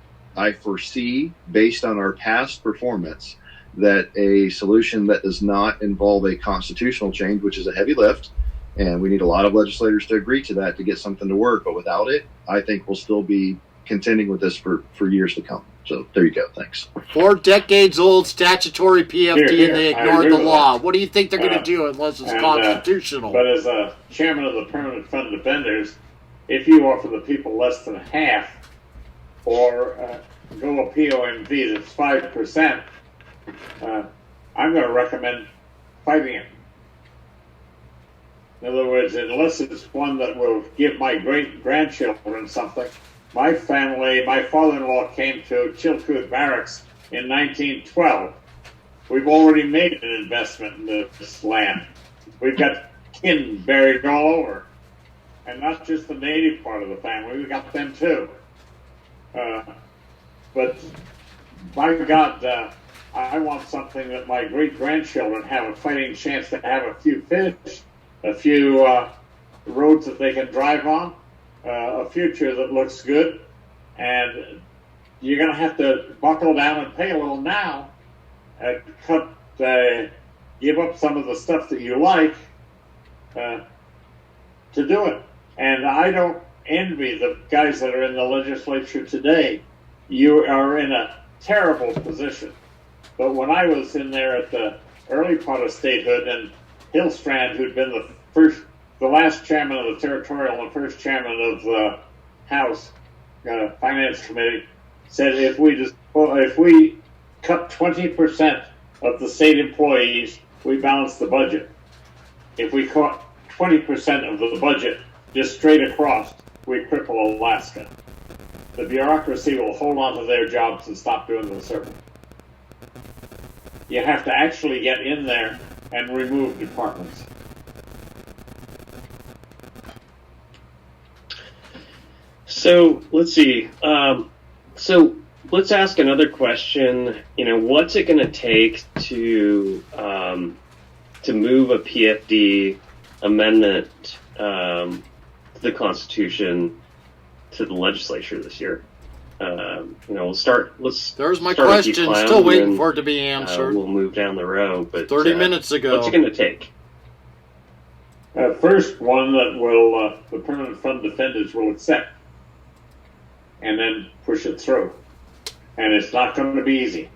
foresee, based on our past performance, that a solution that does not involve a constitutional change, which is a heavy lift, and we need a lot of legislators to agree to that to get something to work. But without it, I think we'll still be contending with this for years to come. So there you go. Thanks. 4 decades old statutory PFD and they ignored the law. That. What do you think they're going to do unless it's constitutional? But as a chairman of the Permanent Fund Defenders, if you offer the people less than half or go a POMV that's 5%, I'm going to recommend fighting it. In other words, unless it's one that will give my great-grandchildren something. My family, my father-in-law came to Chilkoot Barracks in 1912. We've already made an investment in this land. We've got kin buried all over. And not just the native part of the family, we've got them too. But by God, I want something that my great-grandchildren have a fighting chance to have a few fish, a few roads that they can drive on, a future that looks good, and you're going to have to buckle down and pay a little now and give up some of the stuff that you like to do it. And I don't envy the guys that are in the legislature today. You are in a terrible position. But when I was in there at the early part of statehood, and Hillstrand, who'd been the last chairman of the territorial and the first chairman of the House Finance Committee, said if we cut 20% of the state employees, we balance the budget. If we cut 20% of the budget just straight across, we cripple Alaska. The bureaucracy will hold on to their jobs and stop doing the circle. You have to actually get in there and remove departments. So let's see. So let's ask another question. You know, what's it going to take to move a PFD amendment to the Constitution to the legislature this year? You know, we'll start. There's my start with you, question. Clem, Still waiting and, for it to be answered. We'll move down the road. But 30 minutes ago. what's it going to take? First one that will the Permanent Fund Defenders will accept, and then push it through. And it's not going to be easy.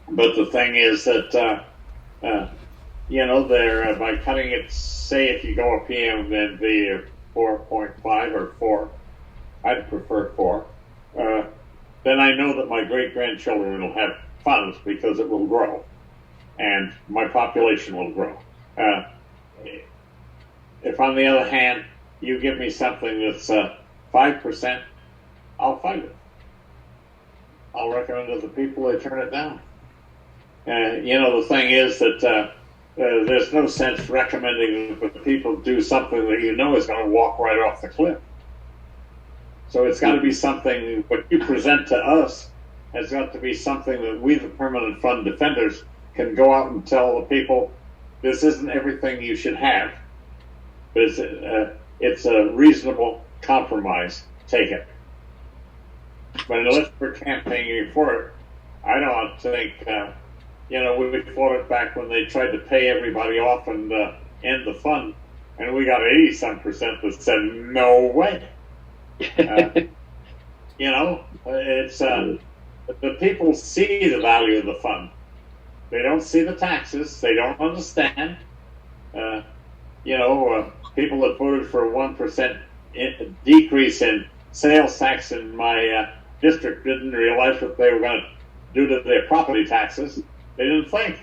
But the thing is that they're by cutting it. Say if you go a PMV of 4.5 or 4, I'd prefer 4. Then I know that my great-grandchildren will have funds because it will grow, and my population will grow. If on the other hand, you give me something that's 5%, I'll fight it. I'll recommend to the people they turn it down. The thing is that there's no sense recommending that the people do something that you know is going to walk right off the cliff. So it's got to be something, what you present to us has got to be something that we, the permanent fund defenders, can go out and tell the people, this isn't everything you should have. But it's a reasonable compromise. Take it. But unless we're campaigning for it, I don't think, we fought it back when they tried to pay everybody off and end the fund, and we got 80-some% that said, no way. It's the people see the value of the fund. They don't see the taxes. They don't understand. People that voted for a 1% decrease in sales tax in my district didn't realize what they were going to do to their property taxes. They didn't think.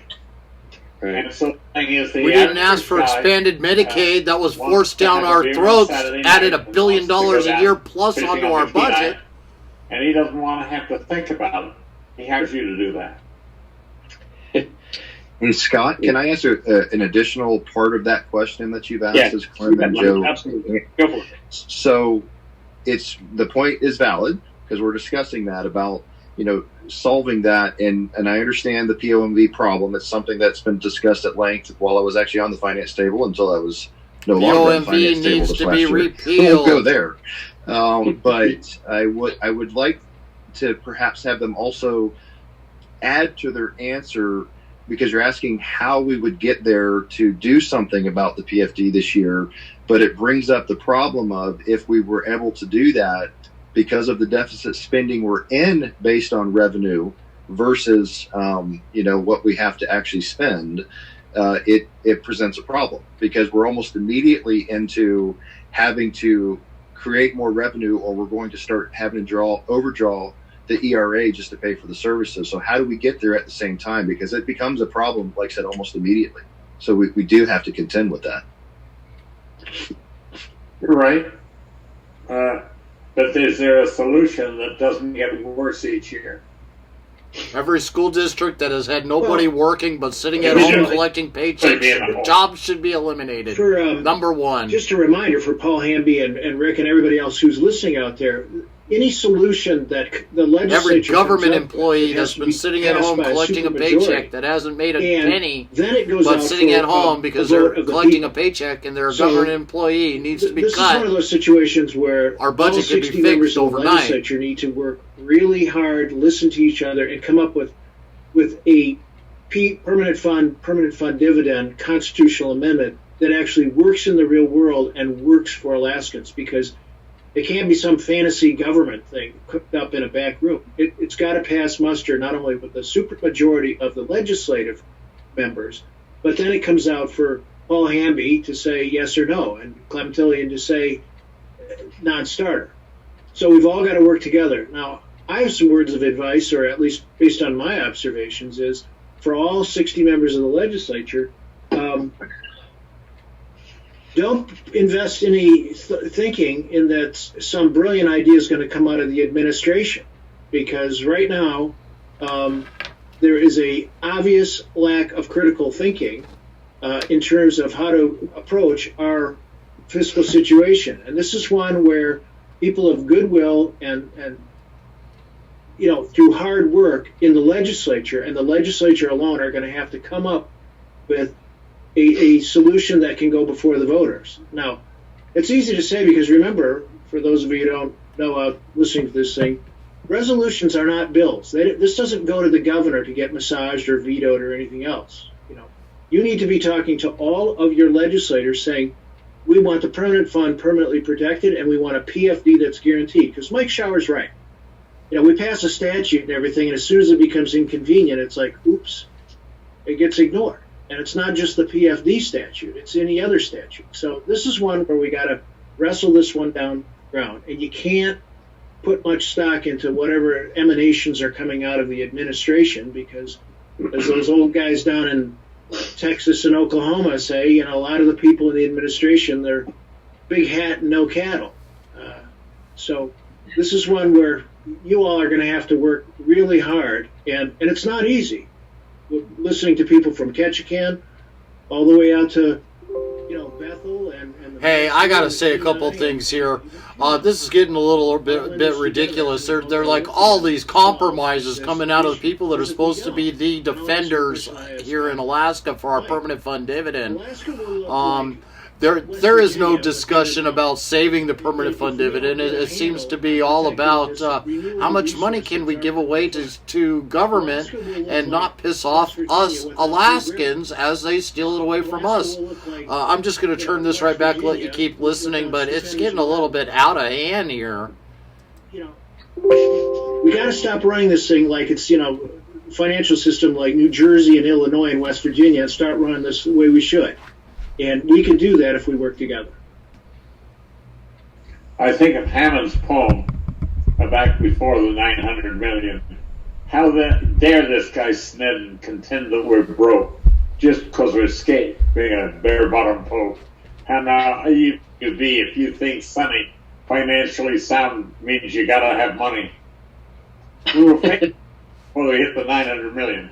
Right. And so the thing is, we didn't ask for expanded Medicaid. That was forced down our throats. Added $1 billion a year plus onto our budget. And he doesn't want to have to think about it. He hires you to do that. Hey, Scott, can I answer an additional part of that question that you've asked as Clem and Joe? Absolutely. Go for it. So the point is valid because we're discussing that about, solving that. And I understand the POMV problem. It's something that's been discussed at length while I was actually on the finance table until I was no longer on the finance table. POMV needs to be repealed. We'll go there. But I would like to perhaps have them also add to their answer, because you're asking how we would get there to do something about the PFD this year, but it brings up the problem of if we were able to do that because of the deficit spending we're in based on revenue versus, what we have to actually spend, it presents a problem because we're almost immediately into having to create more revenue, or we're going to start having to overdraw the ERA just to pay for the services. So how do we get there at the same time? Because it becomes a problem, like I said, almost immediately. So we do have to contend with that. You're right. But is there a solution that doesn't get worse each year? Every school district that has had nobody working but sitting at home collecting paychecks, jobs should be eliminated. Number one. Just a reminder for Paul Hamby and Rick and everybody else who's listening out there, any solution that the legislature... Every government employee that's been sitting at home collecting a paycheck that hasn't made a penny, but sitting at home because they're collecting a paycheck and they're a government employee needs to be cut. This is one of those situations where our budget all 60 members of the legislature need to work really hard, listen to each other, and come up with a permanent fund dividend constitutional amendment that actually works in the real world and works for Alaskans, because it can't be some fantasy government thing cooked up in a back room. It's got to pass muster not only with the supermajority of the legislative members, but then it comes out for Paul Hamby to say yes or no, and Clem Tillion to say non-starter. So we've all got to work together. Now, I have some words of advice, or at least based on my observations, is for all 60 members of the legislature, don't invest any thinking in that some brilliant idea is going to come out of the administration, because right now there is a obvious lack of critical thinking in terms of how to approach our fiscal situation. And this is one where people of goodwill and through hard work in the legislature and the legislature alone are going to have to come up with a solution that can go before the voters. Now, it's easy to say because remember, for those of you who don't know listening to this thing, resolutions are not bills. This doesn't go to the governor to get massaged or vetoed or anything else. You need to be talking to all of your legislators saying, we want the permanent fund permanently protected and we want a PFD that's guaranteed. Because Mike Shower's right. We pass a statute and everything, and as soon as it becomes inconvenient, it's like, oops, it gets ignored. And it's not just the PFD statute, it's any other statute. So this is one where we got to wrestle this one down ground. And you can't put much stock into whatever emanations are coming out of the administration, because as those old guys down in Texas and Oklahoma say, you know, a lot of the people in the administration, they're big hat and no cattle. So this is one where you all are going to have to work really hard, and it's not easy. Listening to people from Ketchikan all the way out to, you know, Bethel and Hey, I gotta say a couple things here. This is getting a little bit ridiculous. They're like all these compromises coming out of the people that are supposed to be the defenders here in Alaska for our permanent fund dividend. There is no discussion about saving the permanent fund dividend. It seems to be all about how much money can we give away to government and not piss off us Alaskans as they steal it away from us. I'm just going to turn this right back, let you keep listening, but it's getting a little bit out of hand here. You know, we got to stop running this thing like it's, you know, financial system like New Jersey and Illinois and West Virginia, and start running this the way we should. And we can do that if we work together. I think of Hammond's poem back before the 900 million. How dare this guy sned and contend that we're broke just because we're scared, being a bare-bottom folk. How now you could be if you think sunny, financially sound means you gotta have money. We were fake before we hit the 900 million,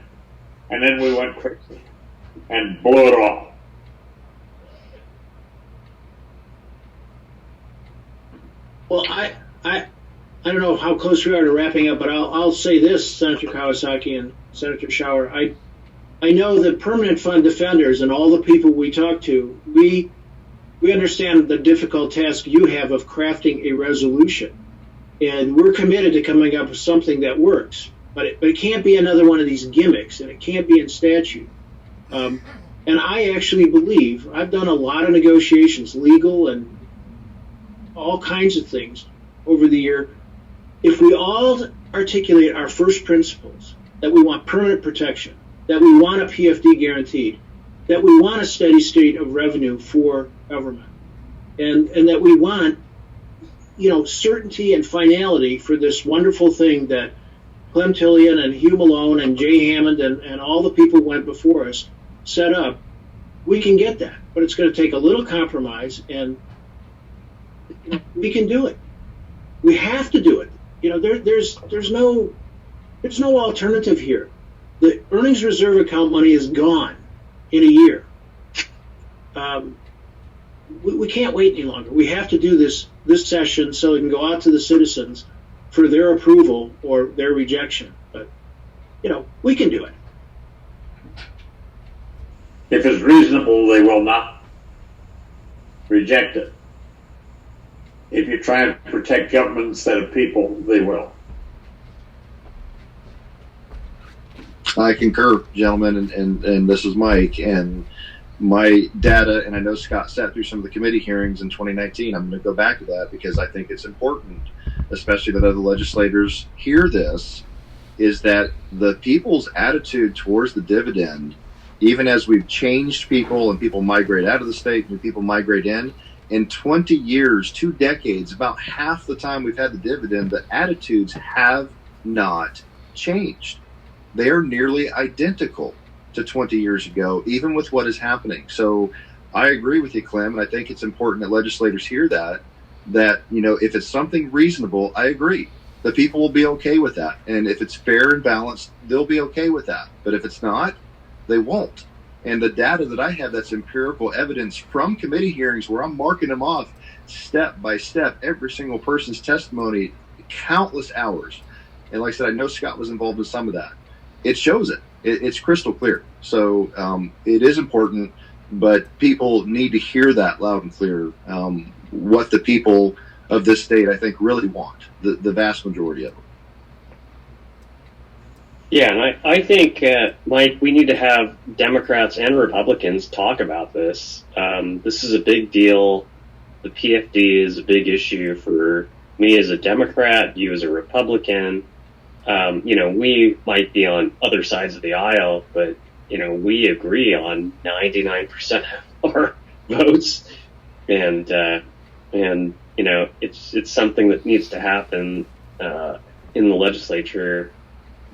and then we went crazy and blew it off. Well, I don't know how close we are to wrapping up, but I'll say this, Senator Kawasaki and Senator Schauer. I know that permanent fund defenders and all the people we talk to, we understand the difficult task you have of crafting a resolution, and we're committed to coming up with something that works. But it can't be another one of these gimmicks, and it can't be in statute. And I actually believe I've done a lot of negotiations, legal and all kinds of things over the year. If we all articulate our first principles, that we want permanent protection, that we want a PFD guaranteed, that we want a steady state of revenue for government, and that we want, you know, certainty and finality for this wonderful thing that Clem Tillion and Hugh Malone and Jay Hammond and all the people who went before us set up, we can get that. But it's going to take a little compromise, and we can do it. We have to do it. You know, there's no alternative here. The earnings reserve account money is gone in a year. We can't wait any longer. We have to do this session so it can go out to the citizens for their approval or their rejection. But, you know, we can do it. If it's reasonable, they will not reject it. If you try and protect government instead of people, they will. I concur, gentlemen, and this is Mike. And my data, and I know Scott sat through some of the committee hearings in 2019. I'm going to go back to that because I think it's important, especially that other legislators hear this, is that the people's attitude towards the dividend, even as we've changed people and people migrate out of the state and people migrate in 20 years, 2 decades, about half the time we've had the dividend, the attitudes have not changed. They are nearly identical to 20 years ago, even with what is happening. So I agree with you, Clem, and I think it's important that legislators hear that, you know, if it's something reasonable, I agree. The people will be okay with that. And if it's fair and balanced, they'll be okay with that. But if it's not, they won't. And the data that I have, that's empirical evidence from committee hearings where I'm marking them off step by step, every single person's testimony, countless hours. And like I said, I know Scott was involved in some of that. It shows it. It's crystal clear. So it is important, but people need to hear that loud and clear, what the people of this state, I think, really want, the vast majority of them. Yeah, and I think, Mike, we need to have Democrats and Republicans talk about this. This is a big deal. The PFD is a big issue for me as a Democrat, you as a Republican. You know, we might be on other sides of the aisle, but we agree on 99% of our votes, and it's something that needs to happen in the legislature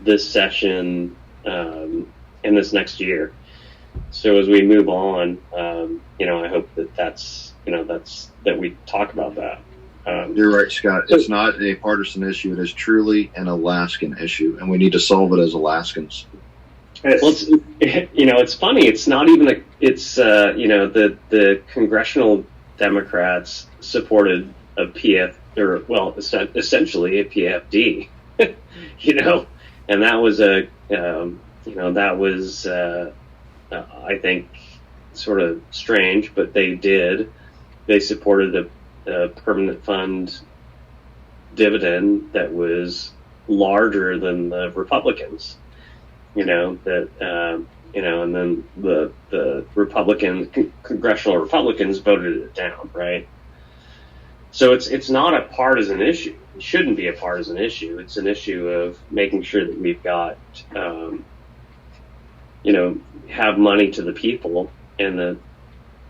this session and this next year. So as we move on, I hope that we talk about that. You're right, Scott. It's not a partisan issue. It is truly an Alaskan issue, and we need to solve it as Alaskans. Well, it's funny. It's not even the congressional Democrats supported a essentially a PFD, and that was I think sort of strange, but they supported a permanent fund dividend that was larger than the Republicans, and then the congressional Republicans voted it down, right? So it's not a partisan issue. It shouldn't be a partisan issue. It's an issue of making sure that we've got, have money to the people, and that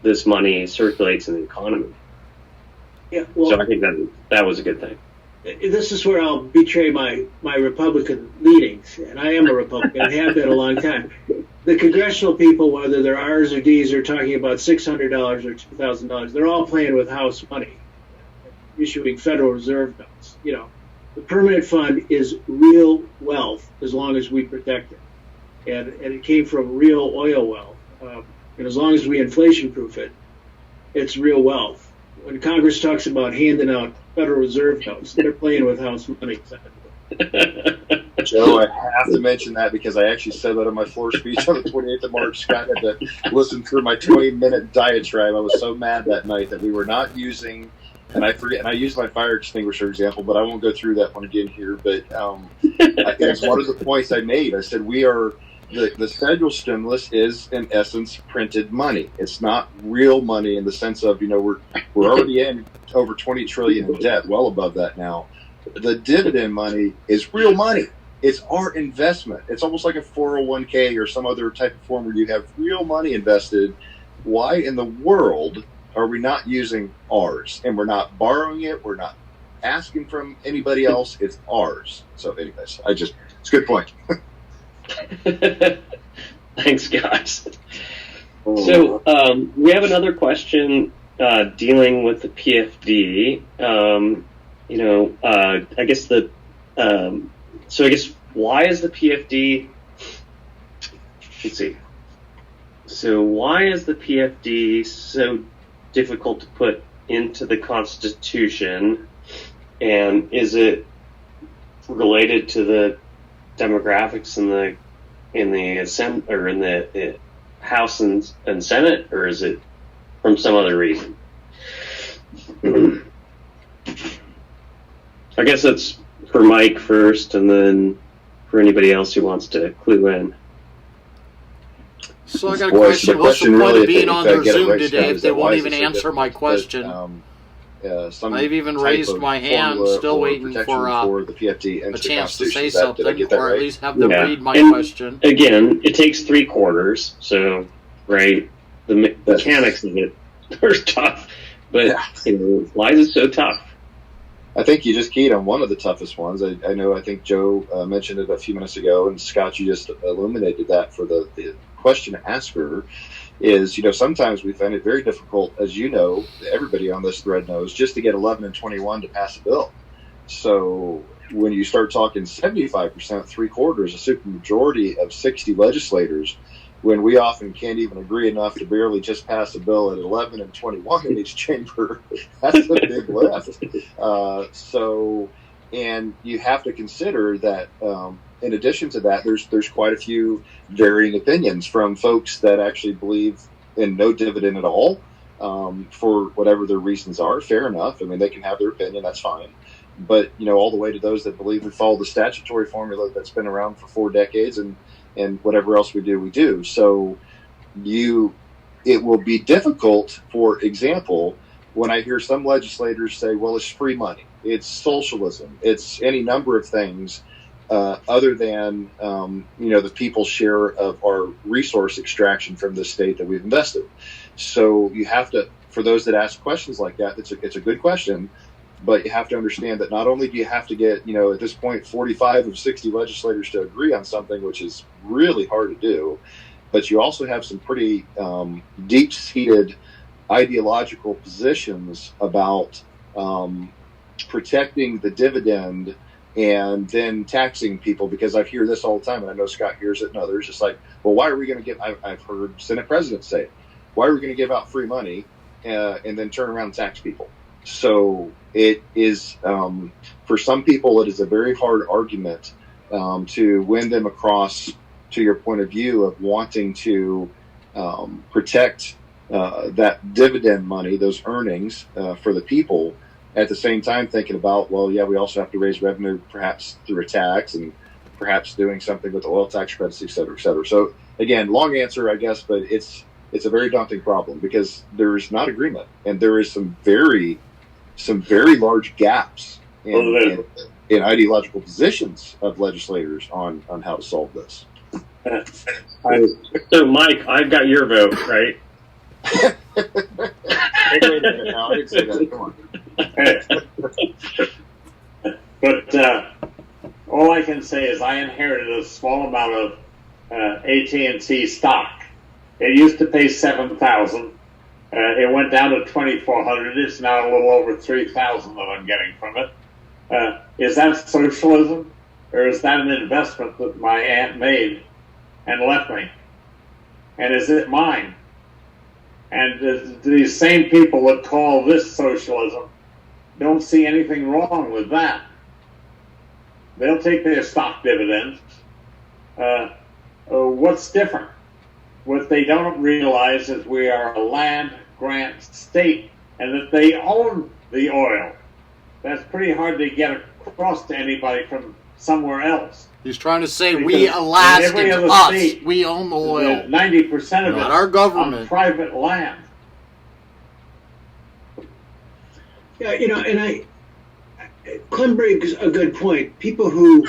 this money circulates in the economy. Yeah, well, so I think that was a good thing. This is where I'll betray my Republican leanings, and I am a Republican. I have been a long time. The congressional people, whether they're R's or D's, are talking about $600 or $2,000. They're all playing with house money, issuing Federal Reserve notes. The permanent fund is real wealth as long as we protect it, and it came from real oil wealth. And as long as we inflation-proof it, it's real wealth. When Congress talks about handing out Federal Reserve notes, they're playing with house money. Joe, I have to mention that because I actually said that on my floor speech on the 28th of March. Scott had to listen through my 20-minute diatribe. I was so mad that night that we were not using, and I forget, and I used my fire extinguisher example, but I won't go through that one again here. But it's one of the points I made. I said the federal stimulus is, in essence, printed money. It's not real money in the sense of, we're already in over $20 trillion in debt, well above that now. The dividend money is real money. It's our investment. It's almost like a 401k or some other type of form where you have real money invested. Why in the world are we not using ours? And we're not borrowing it. We're not asking from anybody else. It's ours. So anyways, it's a good point. Thanks, guys. So we have another question dealing with the PFD. I guess why is the PFD? Let's see. So why is the PFD so difficult to put into the Constitution, and is it related to the demographics in the House and Senate, or is it from some other reason? I guess that's for Mike first, and then for anybody else who wants to clue in. So I got a question. What's the point of being on their Zoom today if they won't even answer my question? I've even raised my hand, still waiting for the PFD a chance to say something, or at least have them Yeah. read my And question. Again, it takes 3 quarters, so, right, the mechanics of it are tough, but why is it so tough? I think you just keyed on one of the toughest ones. I think Joe mentioned it a few minutes ago, and Scott, you just illuminated that for the question asker. Is, sometimes we find it very difficult, as everybody on this thread knows, just to get 11 and 21 to pass a bill. So when you start talking 75%, 3/4, a supermajority of 60 legislators, when we often can't even agree enough to barely just pass a bill at 11 and 21 in each chamber, that's a big lift. And you have to consider that in addition to that, there's quite a few varying opinions from folks that actually believe in no dividend at all for whatever their reasons are. Fair enough. I mean, they can have their opinion. That's fine. But, all the way to those that believe we follow the statutory formula that's been around for 4 decades and whatever else we do. So it will be difficult, for example, when I hear some legislators say, well, it's free money, it's socialism, it's any number of things. other than the people's share of our resource extraction from the state that we've invested. So you have to, for those that ask questions like that, it's a good question, but you have to understand that not only do you have to get, at this point, 45 of 60 legislators to agree on something, which is really hard to do, but you also have some pretty deep-seated ideological positions about protecting the dividend and then taxing people, because I hear this all the time, and I know Scott hears it and others. It's like, well, why are we going to give? I've heard Senate presidents say it. Why are we going to give out free money and then turn around and tax people? So it is, for some people, it is a very hard argument to win them across to your point of view of wanting to protect that dividend money, those earnings for the people. At the same time, thinking about, well, yeah, we also have to raise revenue, perhaps through a tax, and perhaps doing something with the oil tax credits, et cetera, et cetera. So again, long answer, I guess, but it's a very daunting problem because there is not agreement, and there is some very large gaps in ideological positions of legislators on how to solve this. So, Mike, I've got your vote, right? Hey, wait a minute now. I didn't say that. Come on. But all I can say is I inherited a small amount of AT&T stock. It used to pay $7,000. It went down to $2,400. It's now a little over $3,000 that I'm getting from it. Is that socialism, or is that an investment that my aunt made and left me? And is it mine? And these same people that call this socialism don't see anything wrong with that. They'll take their stock dividends. What's different? What they don't realize is we are a land grant state and that they own the oil. That's pretty hard to get across to anybody from somewhere else. He's trying to say Because we Alaskans, us, state, we own the oil. 90% of Not it our government. on private land. Yeah, and Clem brings a good point. People who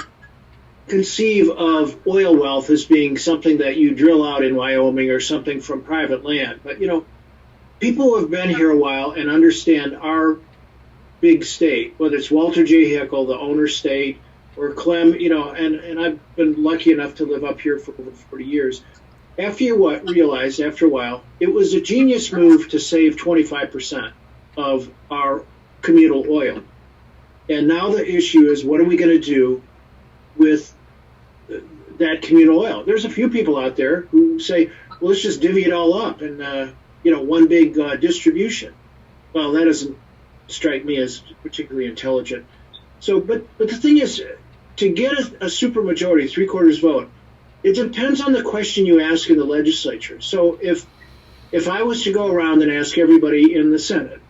conceive of oil wealth as being something that you drill out in Wyoming or something from private land. But, people who have been here a while and understand our big state, whether it's Walter J. Hickel, the owner state, or Clem, and I've been lucky enough to live up here for over 40 years. After you realize, after a while, it was a genius move to save 25% of our communal oil. And now the issue is, what are we going to do with that communal oil? There's a few people out there who say, well, let's just divvy it all up and, one big distribution. Well, that doesn't strike me as particularly intelligent. So, but the thing is, to get a supermajority, 3/4 vote, it depends on the question you ask in the legislature. So if I was to go around and ask everybody in the Senate,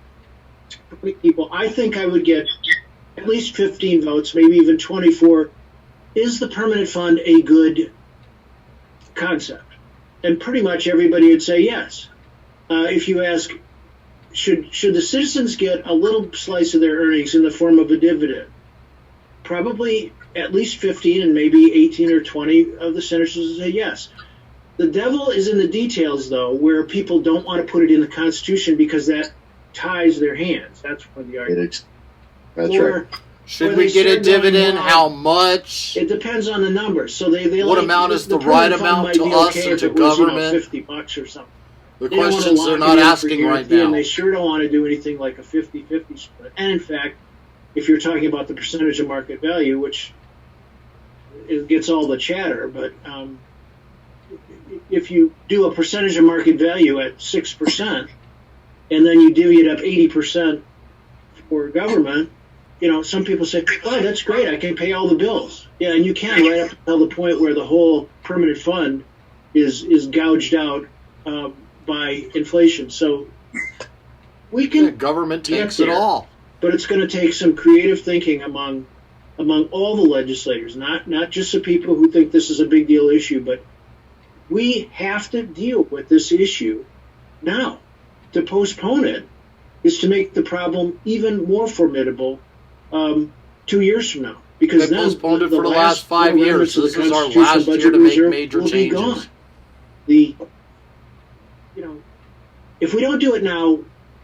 people, I think I would get at least 15 votes, maybe even 24. Is the permanent fund a good concept? And pretty much everybody would say yes. If you ask, should the citizens get a little slice of their earnings in the form of a dividend? Probably at least 15 and maybe 18 or 20 of the senators would say yes. The devil is in the details, though, where people don't want to put it in the Constitution because that ties their hands. That's one of the arguments. That's right. Should we get a dividend? How much? It depends on the numbers. So they what amount is the right amount to us and to government? $50 or something. The questions they're not asking right now. And they sure don't want to do anything like a 50-50 split. And in fact, if you're talking about the percentage of market value, which it gets all the chatter, but if you do a percentage of market value at 6%, and then you divvy it up 80% for government, some people say, oh, that's great, I can pay all the bills. Yeah, and you can right up until the point where the whole permanent fund is gouged out by inflation. So we can... The government takes it all. But it's going to take some creative thinking among all the legislators, not just the people who think this is a big deal issue, but we have to deal with this issue now. To postpone it is to make the problem even more formidable 2 years from now. because They then postponed it for the last 5 years. little This remnants is our of the last Constitutional year to Budget make Reserve major will be gone. changes. If we don't do it now,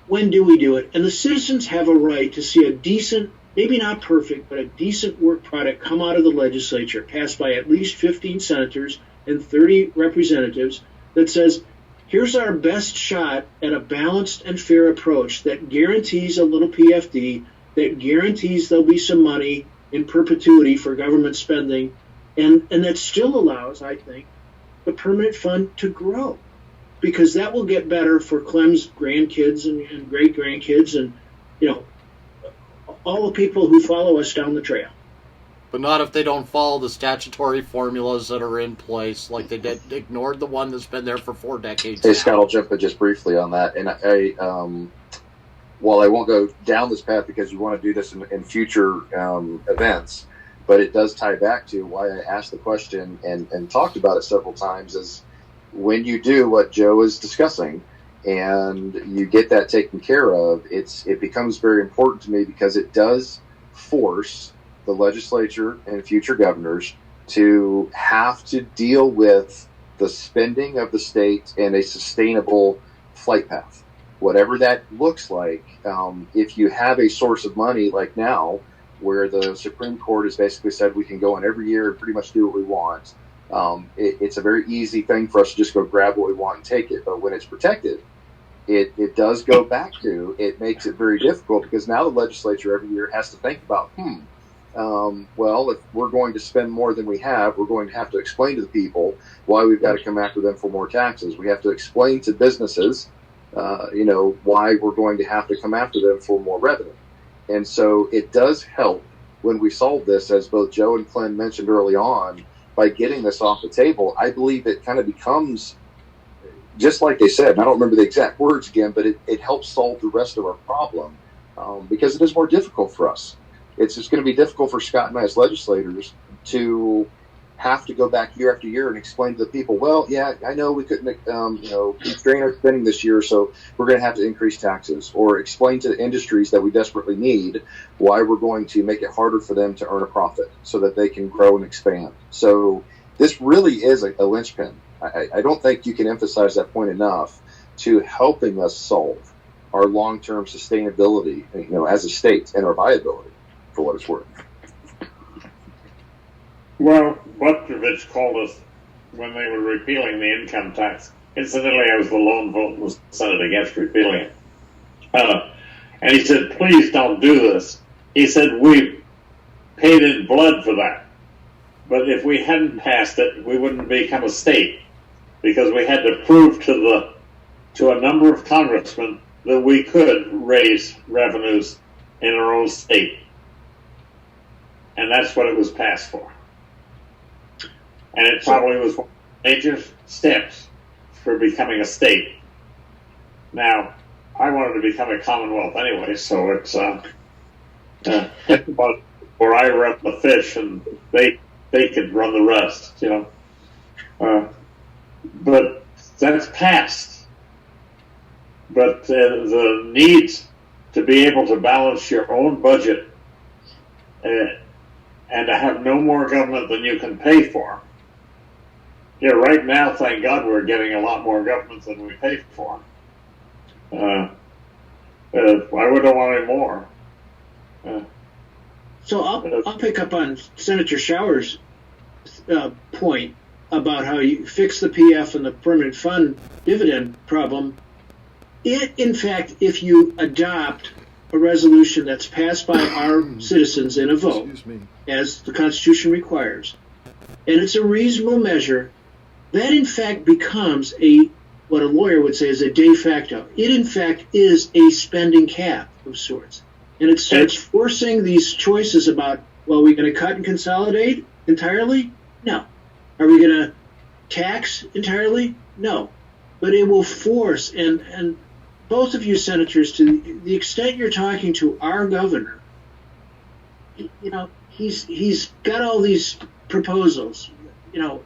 when do we do it? And the citizens have a right to see a decent, maybe not perfect, but a decent work product come out of the legislature, passed by at least 15 senators and 30 representatives, that says, here's our best shot at a balanced and fair approach that guarantees a little PFD, that guarantees there'll be some money in perpetuity for government spending, and that still allows, I think, the permanent fund to grow. Because that will get better for Clem's grandkids and great-grandkids and, all the people who follow us down the trail. But not if they don't follow the statutory formulas that are in place, like they ignored the one that's been there for 4 decades. Hey, Scott, I'll jump in just briefly on that. And while I won't go down this path because you want to do this in future events, but it does tie back to why I asked the question and talked about it several times is, when you do what Joe is discussing and you get that taken care of, it becomes very important to me because it does force the legislature and future governors to have to deal with the spending of the state in a sustainable flight path. Whatever that looks like, if you have a source of money like now, where the Supreme Court has basically said we can go in every year and pretty much do what we want, it's a very easy thing for us to just go grab what we want and take it. But when it's protected, it does go back to, it makes it very difficult because now the legislature every year has to think about, well, if we're going to spend more than we have, we're going to have to explain to the people why we've got to come after them for more taxes. We have to explain to businesses, why we're going to have to come after them for more revenue. And so it does help when we solve this, as both Joe and Clem mentioned early on, by getting this off the table. I believe it kind of becomes, just like they said, and I don't remember the exact words again, but it helps solve the rest of our problem because it is more difficult for us. It's just going to be difficult for Scott and I as legislators to have to go back year after year and explain to the people, well, yeah, I know we couldn't, constrain our spending this year, so we're going to have to increase taxes, or explain to the industries that we desperately need why we're going to make it harder for them to earn a profit so that they can grow and expand. So this really is a linchpin. I don't think you can emphasize that point enough to helping us solve our long-term sustainability, as a state, and our viability, for what it's worth. Well, Butkovich called us when they were repealing the income tax. Incidentally, I was the lone vote in the Senate against repealing it. And he said, please don't do this. He said, we've paid in blood for that. But if we hadn't passed it, we wouldn't become a state, because we had to prove to a number of congressmen that we could raise revenues in our own state. And that's what it was passed for. And it probably was one of the major steps for becoming a state. Now, I wanted to become a commonwealth anyway, so it's where I run the fish and they could run the rest, but that's passed. But the need to be able to balance your own budget and to have no more government than you can pay for. Right now, thank God, we're getting a lot more government than we pay for. I wouldn't want any more. So I'll pick up on Senator Shower's point about how you fix the PF and the permanent fund dividend problem. In fact, if you adopt a resolution that's passed by our citizens in a vote, as the Constitution requires, and it's a reasonable measure, that in fact becomes what a lawyer would say is a de facto. It in fact is a spending cap of sorts. And it starts forcing these choices about, well, are we going to cut and consolidate entirely? No. Are we going to tax entirely? No. But it will force, and both of you senators, to the extent you're talking to our governor, he's got all these proposals,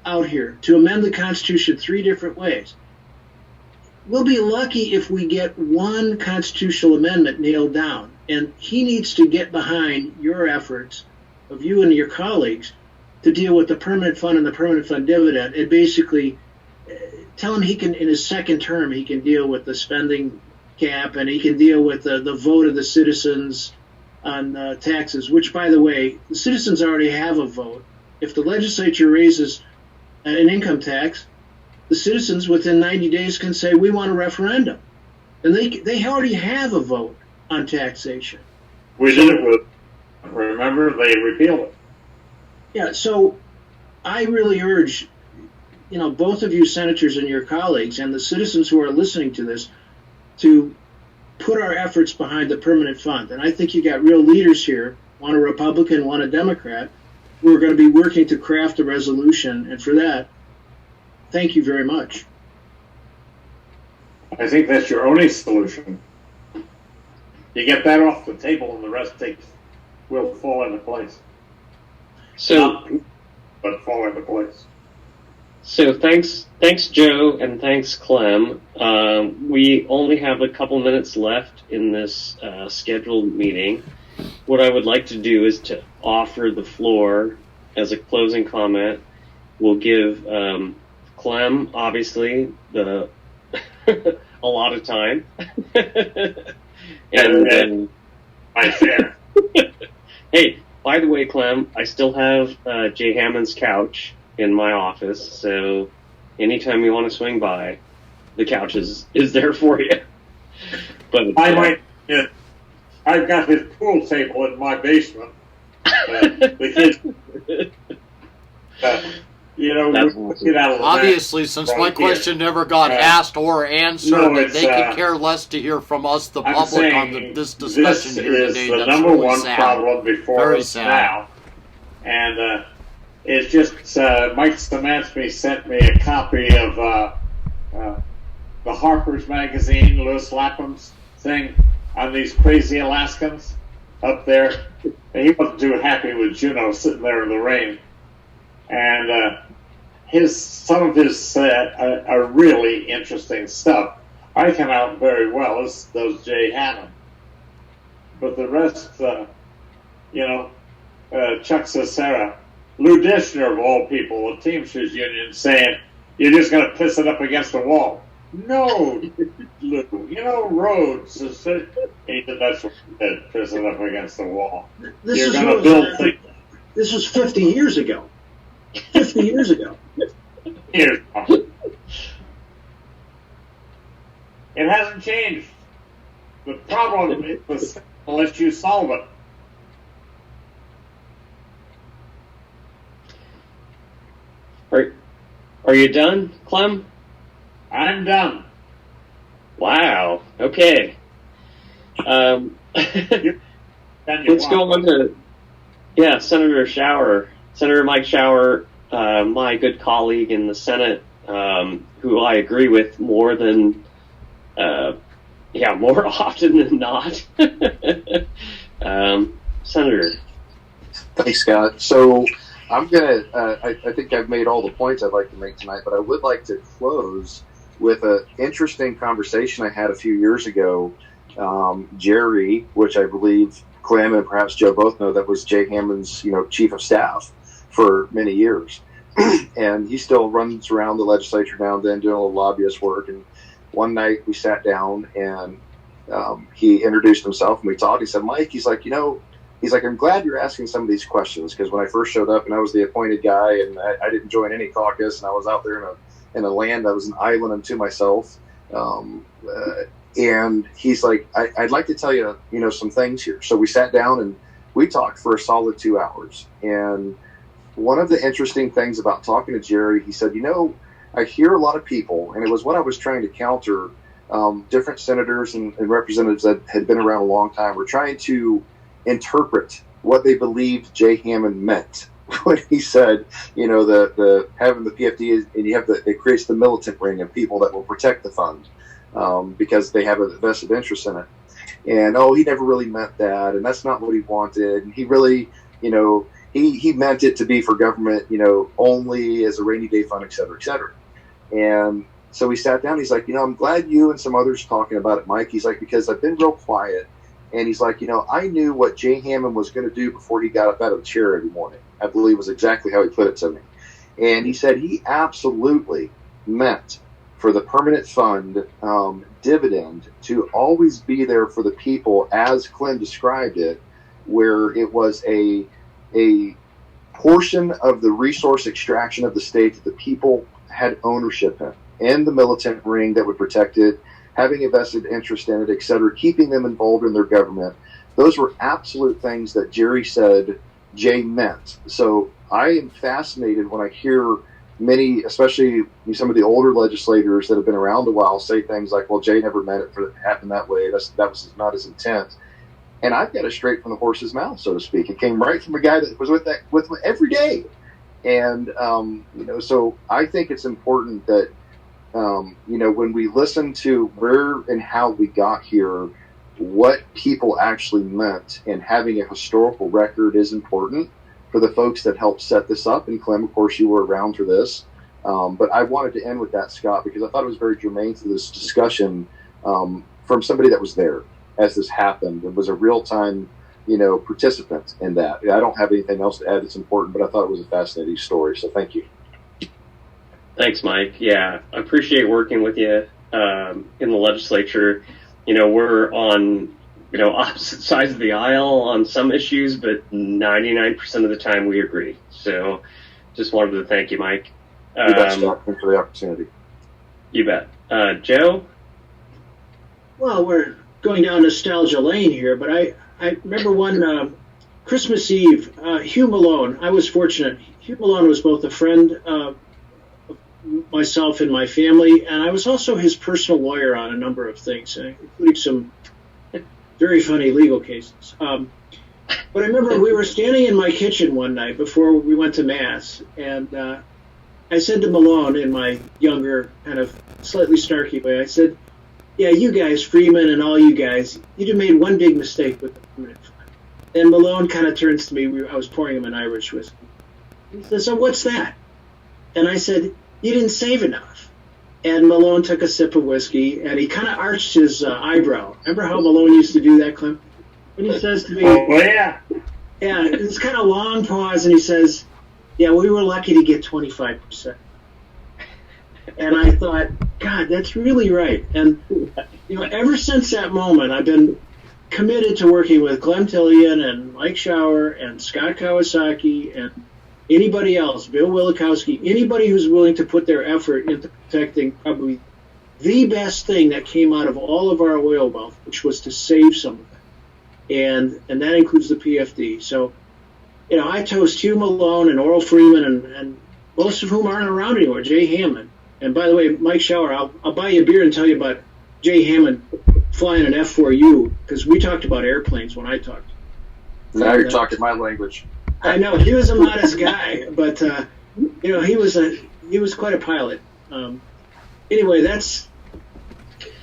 out here to amend the Constitution 3 different ways. We'll be lucky if we get one constitutional amendment nailed down, and he needs to get behind your efforts of you and your colleagues to deal with the permanent fund and the permanent fund dividend, and basically tell him he can, in his second term, he can deal with the spending cap, and he can deal with the vote of the citizens on taxes, which, by the way, the citizens already have a vote. If the legislature raises an income tax, the citizens within 90 days can say, we want a referendum. And they already have a vote on taxation. We did it with, remember, they repealed it. Yeah, so I really urge, both of you senators and your colleagues and the citizens who are listening to this to put our efforts behind the permanent fund. And I think you got real leaders here, one a Republican, one a Democrat, who are going to be working to craft a resolution. And for that, thank you very much. I think that's your only solution. You get that off the table and the rest will fall into place. But fall into place. So thanks Joe, and thanks Clem. We only have a couple minutes left in this scheduled meeting. What I would like to do is to offer the floor as a closing comment. We'll give Clem, obviously, a lot of time. and my share. Hey, by the way, Clem, I still have Jay Hammond's couch in my office, so anytime you want to swing by, the couch is there for you. But I've got his pool table in my basement. The kids, obviously, since my question never got asked or answered, they could care less to hear from us, the public, on this discussion here today. This is the That's number really one sad. problem before Very us sad. now. And it's just, Mike Stamansky sent me a copy of the Harper's Magazine, Louis Lapham's thing on these crazy Alaskans up there. And he wasn't too happy with Juneau sitting there in the rain. And some of his are really interesting stuff. I come out very well as does Jay Hammond. But the rest, Chuck Cicera, Lou Dishner of all people, the Teamsters Union, saying, you're just going to piss it up against the wall. No, Lou, Rhodes, he said that's what he did, piss it up against the wall. You're going to build things. This was 50 years ago. 50 years ago. It hasn't changed. The problem is the same unless you solve it. Are you done, Clem? I'm done. Wow. Okay. Let's go on to Senator Mike Shower, my good colleague in the Senate, who I agree with more often than not. Senator. Thanks, Scott. So I'm going to, I think I've made all the points I'd like to make tonight, but I would like to close with an interesting conversation I had a few years ago. Jerry, which I believe Clem and perhaps Joe both know, that was Jay Hammond's, chief of staff for many years. And he still runs around the legislature now and then doing a little lobbyist work. And one night we sat down and he introduced himself and we talked. He said, Mike, he's like, I'm glad you're asking some of these questions, because when I first showed up and I was the appointed guy and I didn't join any caucus and I was out there in a land that was an island unto myself. And he's like, I'd like to tell you, some things here. So we sat down and we talked for a solid 2 hours. And one of the interesting things about talking to Jerry, he said, I hear a lot of people, and it was what I was trying to counter, different senators and representatives that had been around a long time were trying to interpret what they believed Jay Hammond meant when he said, the having the PFD is, and it creates the militant ring of people that will protect the fund because they have a vested interest in it. And he never really meant that, and that's not what he wanted. And he really, he meant it to be for government, only as a rainy day fund, et cetera, et cetera. And so we sat down. He's like, I'm glad you and some others are talking about it, Mike. He's like, because I've been real quiet. And he's like, I knew what Jay Hammond was going to do before he got up out of the chair every morning. I believe was exactly how he put it to me. And he said he absolutely meant for the permanent fund dividend to always be there for the people, as Clem described it, where it was a portion of the resource extraction of the state that the people had ownership in, and the militant ring that would protect it, having a vested interest in it, etc., keeping them involved in their government. Those were absolute things that Jerry said Jay meant. So I am fascinated when I hear many, especially some of the older legislators that have been around a while, say things like, well, Jay never meant it for it to happen that way. That was not his intent. And I've got it straight from the horse's mouth, so to speak. It came right from a guy that was with me every day. And, so I think it's important that, when we listen to where and how we got here, what people actually meant, and having a historical record is important for the folks that helped set this up. And Clem, of course, you were around for this. But I wanted to end with that, Scott, because I thought it was very germane to this discussion from somebody that was there as this happened and was a real-time, participant in that. I don't have anything else to add that's important, but I thought it was a fascinating story. So thank you. Thanks, Mike. Yeah, I appreciate working with you in the legislature. We're on, opposite sides of the aisle on some issues, but 99% of the time we agree. So just wanted to thank you, Mike. You bet, Scott. Thanks for the opportunity. You bet. Joe? Well, we're going down nostalgia lane here, but I remember one Christmas Eve, Hugh Malone. I was fortunate. Hugh Malone was both a friend of myself and my family, and I was also his personal lawyer on a number of things, including some very funny legal cases. But I remember we were standing in my kitchen one night before we went to Mass, and I said to Malone, in my younger, kind of slightly snarky way, I said, yeah, you guys, Freeman and all you guys, you made one big mistake with the permanent fund. And Malone kind of turns to me. I was pouring him an Irish whiskey. He says, so what's that? And I said, you didn't save enough. And Malone took a sip of whiskey, and he kind of arched his eyebrow. Remember how Malone used to do that, Clem? And he says to me, oh, yeah. Yeah, it's kind of long pause, and he says, yeah, we were lucky to get 25%. And I thought, God, that's really right. And, ever since that moment, I've been committed to working with Clem Tillion and Mike Schauer and Scott Kawasaki and anybody else, Bill Wilikowski, anybody who's willing to put their effort into protecting probably the best thing that came out of all of our oil wealth, which was to save some of it. And that includes the PFD. So, I toast Hugh Malone and Oral Freeman and most of whom aren't around anymore, Jay Hammond. And by the way, Mike Schauer, I'll buy you a beer and tell you about Jay Hammond flying an F4U, because we talked about airplanes when I talked. Now you're talking my language. I know, he was a modest guy, but he was quite a pilot. Anyway, that's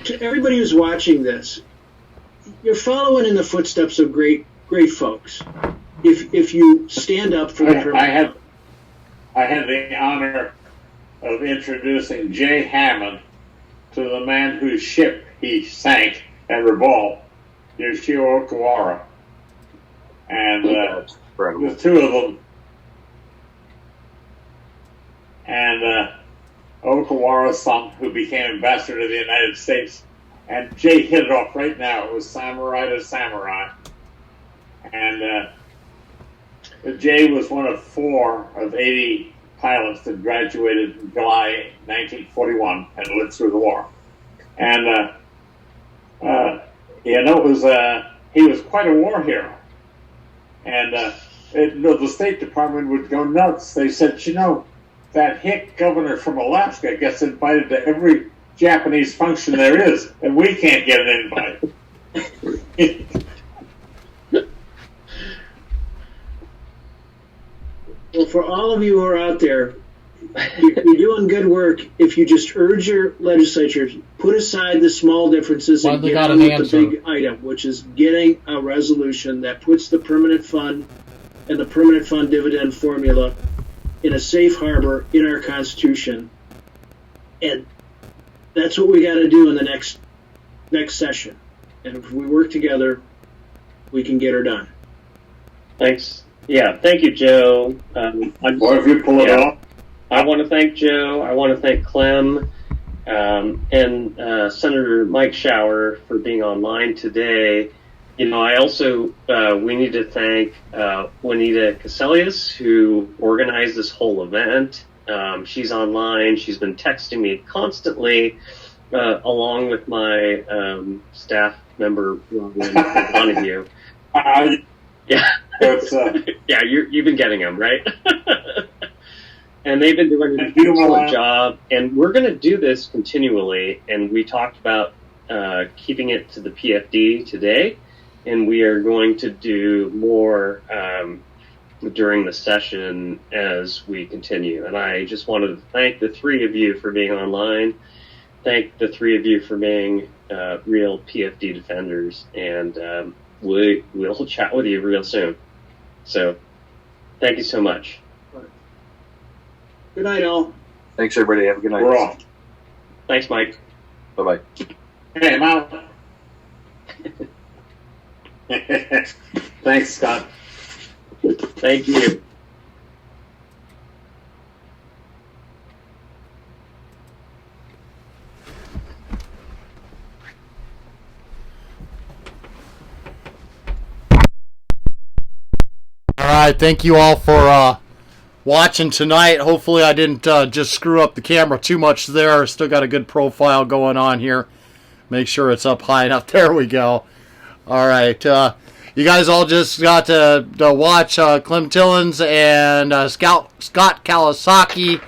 to everybody who's watching this. You're following in the footsteps of great folks. If you stand up for the permanent. I had the honor of introducing Jay Hammond to the man whose ship he sank at Revolve, Yoshio Okawara. And the two of them. And Okawara's son, who became ambassador to the United States. And Jay hit it off right now. It was samurai to samurai. And Jay was one of 4 of 80 pilots that graduated in July 1941 and lived through the war. And, he was quite a war hero. And the State Department would go nuts. They said, that hick governor from Alaska gets invited to every Japanese function there is, and we can't get an invite. Well, for all of you who are out there, you're doing good work if you just urge your legislatures, put aside the small differences and get on with the big item, which is getting a resolution that puts the permanent fund and the permanent fund dividend formula in a safe harbor in our Constitution. And that's what we got to do in the next session. And if we work together, we can get her done. Thanks. Yeah, thank you, Joe. Or if you pull it off. I want to thank Joe. I want to thank Clem and Senator Mike Shower for being online today. You know, I also, we need to thank Juanita Caselius, who organized this whole event. She's online. She's been texting me constantly, along with my staff member, Robin Montague. Yeah. Yeah, you've been getting them, right? And they've been doing an excellent job. And we're going to do this continually. And we talked about keeping it to the PFD today. And we are going to do more during the session as we continue. And I just wanted to thank the three of you for being online. Thank the three of you for being real PFD defenders. And we'll chat with you real soon. So thank you so much. Good night, all. Thanks, everybody. Have a good night. We're off. Thanks, Mike. Bye-bye. Hey, I'm out. Thanks, Scott. Thank you. All right, thank you all for watching tonight. Hopefully I didn't just screw up the camera too much there. Still got a good profile going on here. Make sure it's up high enough. There we go. All right. You guys all just got to watch Clem Tillion and Scott Kawasaki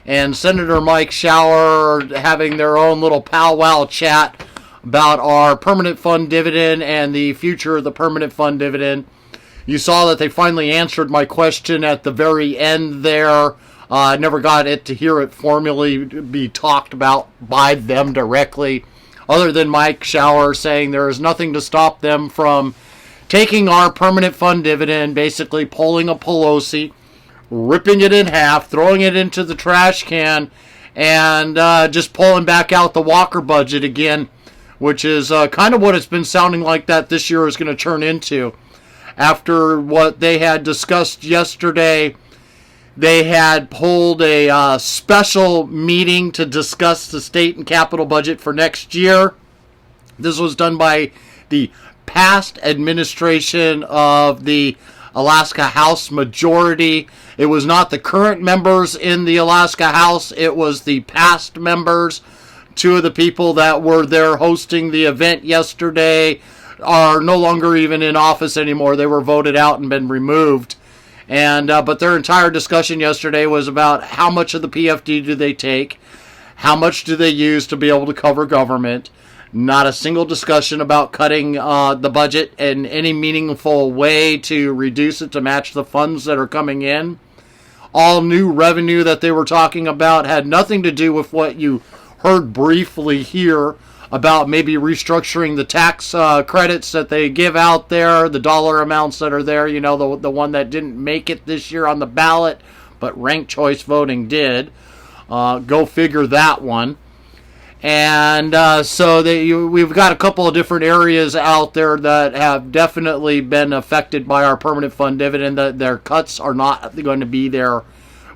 and Senator Mike Shower having their own little powwow chat about our permanent fund dividend and the future of the permanent fund dividend. You saw that they finally answered my question at the very end there. I never got it to hear it formally be talked about by them directly, other than Mike Shower saying there is nothing to stop them from taking our permanent fund dividend, basically pulling a Pelosi, ripping it in half, throwing it into the trash can, and just pulling back out the Walker budget again, which is kind of what it's been sounding like that this year is going to turn into. After what they had discussed yesterday, they had pulled a special meeting to discuss the state and capital budget for next year. This was done by the past administration of the Alaska House majority. It was not the current members in the Alaska House. It was the past members. Two of the people that were there hosting the event yesterday are no longer even in office anymore. They were voted out and been removed. And but their entire discussion yesterday was about how much of the PFD do they take, how much do they use to be able to cover government. Not a single discussion about cutting the budget in any meaningful way to reduce it to match the funds that are coming in. All new revenue that they were talking about had nothing to do with what you heard briefly here about maybe restructuring the tax credits that they give out there, the dollar amounts that are there, you know, the one that didn't make it this year on the ballot, but ranked choice voting did. Go figure that one. And so we've got a couple of different areas out there that have definitely been affected by our permanent fund dividend. Their cuts are not going to be there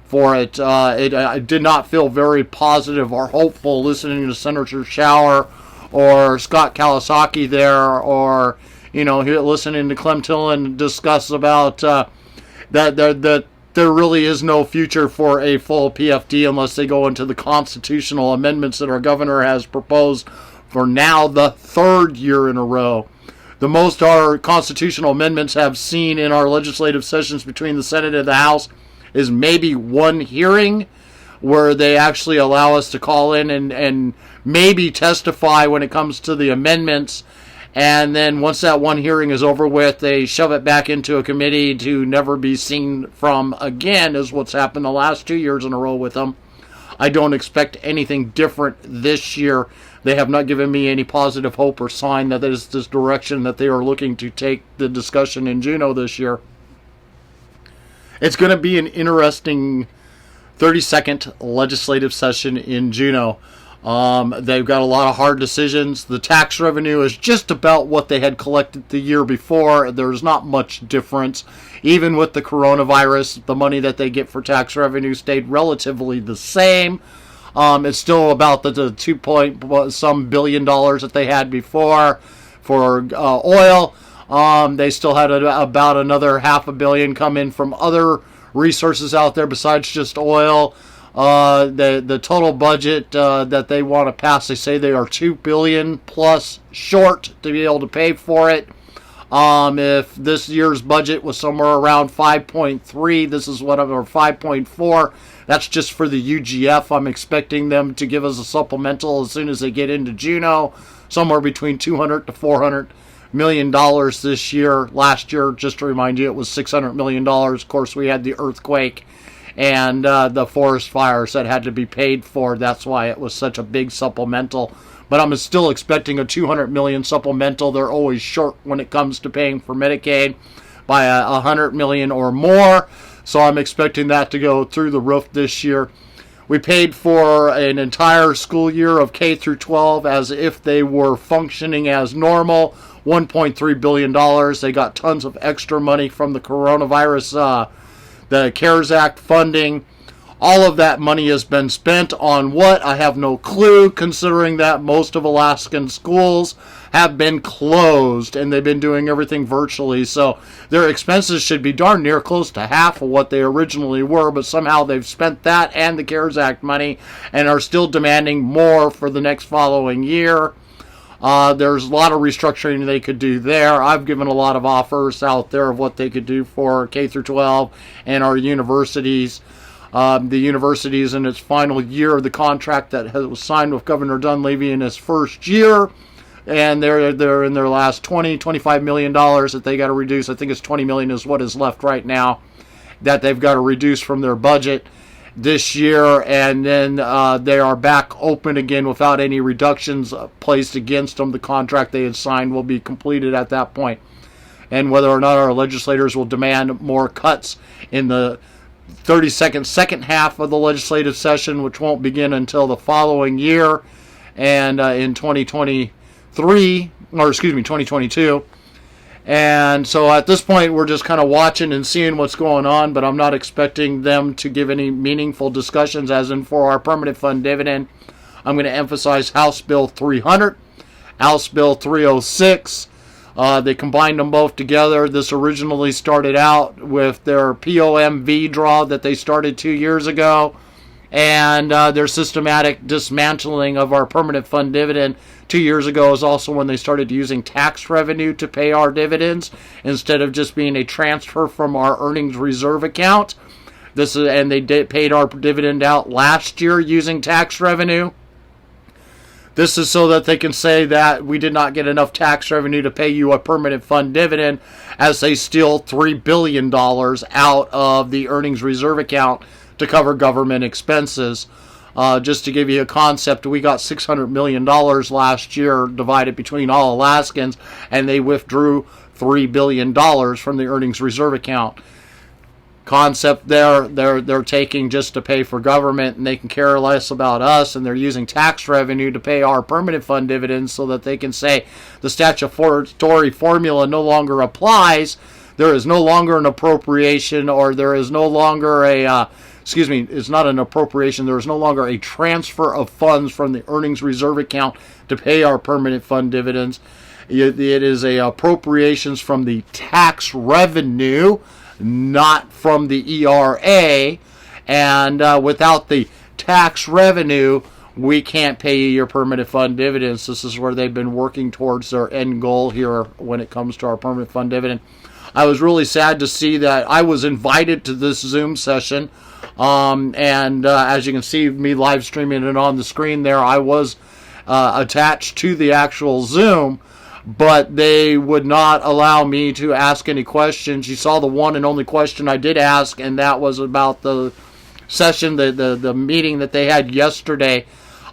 for it. I did not feel very positive or hopeful listening to Senator Shower or Scott Kawasaki there, or listening to Clem Tillion discuss about that there really is no future for a full PFD unless they go into the constitutional amendments that our governor has proposed for now the third year in a row. The most our constitutional amendments have seen in our legislative sessions between the Senate and the House is maybe one hearing where they actually allow us to call in and maybe testify when it comes to the amendments. And then once that one hearing is over with, they shove it back into a committee to never be seen from again, is what's happened the last 2 years in a row with them. I don't expect anything different this year. They have not given me any positive hope or sign that is this direction that they are looking to take the discussion in Juneau this year. It's going to be an interesting 32nd legislative session in Juneau. They've got a lot of hard decisions. The tax revenue is just about what they had collected the year before. There's not much difference. Even with the coronavirus, the money that they get for tax revenue stayed relatively the same. It's still about the 2 billion dollars that they had before for oil. They still had about another $500 million come in from other resources out there besides just oil. The total budget that they want to pass, they say they are $2 billion plus short to be able to pay for it. If this year's budget was somewhere around 5.3, this is what or 5.4. That's just for the UGF. I'm expecting them to give us a supplemental as soon as they get into Juneau, somewhere between $200 to $400 million this year. Last year, just to remind you, it was $600 million. Of course, we had the earthquake and the forest fires that had to be paid for. That's why it was such a big supplemental. But I'm still expecting a $200 million supplemental. They're always short when it comes to paying for Medicaid by $100 million or more. So I'm expecting that to go through the roof this year. We paid for an entire school year of K through 12 as if they were functioning as normal. $1.3 billion. They got tons of extra money from the coronavirus, the CARES Act funding. All of that money has been spent on what? I have no clue, considering that most of Alaskan schools have been closed and they've been doing everything virtually. So their expenses should be darn near close to half of what they originally were, but somehow they've spent that and the CARES Act money and are still demanding more for the next following year. There's a lot of restructuring they could do there. I've given a lot of offers out there of what they could do for K through 12 and our universities. The university is in its final year of the contract that was signed with Governor Dunleavy in his first year, and they're in their last $25 million that they got to reduce. I think it's $20 million is what is left right now that they've got to reduce from their budget this year, and then they are back open again without any reductions placed against them. The contract they had signed will be completed at that point, and whether or not our legislators will demand more cuts in the 32nd second half of the legislative session, which won't begin until the following year, and in 2022. And so at this point, we're just kind of watching and seeing what's going on, but I'm not expecting them to give any meaningful discussions, as in for our permanent fund dividend. I'm going to emphasize House Bill 300, House Bill 306. They combined them both together. This originally started out with their POMV draw that they started 2 years ago, and their systematic dismantling of our permanent fund dividend 2 years ago is also when they started using tax revenue to pay our dividends instead of just being a transfer from our earnings reserve account. And they paid our dividend out last year using tax revenue. This is so that they can say that we did not get enough tax revenue to pay you a permanent fund dividend, as they steal $3 billion out of the earnings reserve account to cover government expenses. Just to give you a concept, we got $600 million last year divided between all Alaskans, and they withdrew $3 billion from the earnings reserve account. Concept they're taking just to pay for government, and they can care less about us, and they're using tax revenue to pay our permanent fund dividends so that they can say the statutory formula no longer applies. There is no longer an appropriation, or there is no longer it's not an appropriation, there is no longer a transfer of funds from the earnings reserve account to pay our permanent fund dividends. It is a appropriations from the tax revenue, not from the ERA, and without the tax revenue, we can't pay you your permanent fund dividends. This is where they've been working towards their end goal here when it comes to our permanent fund dividend. I was really sad to see that I was invited to this Zoom session, and as you can see me live streaming it on the screen there, I was attached to the actual Zoom, but they would not allow me to ask any questions. You saw the one and only question I did ask, and that was about the session, the meeting that they had yesterday.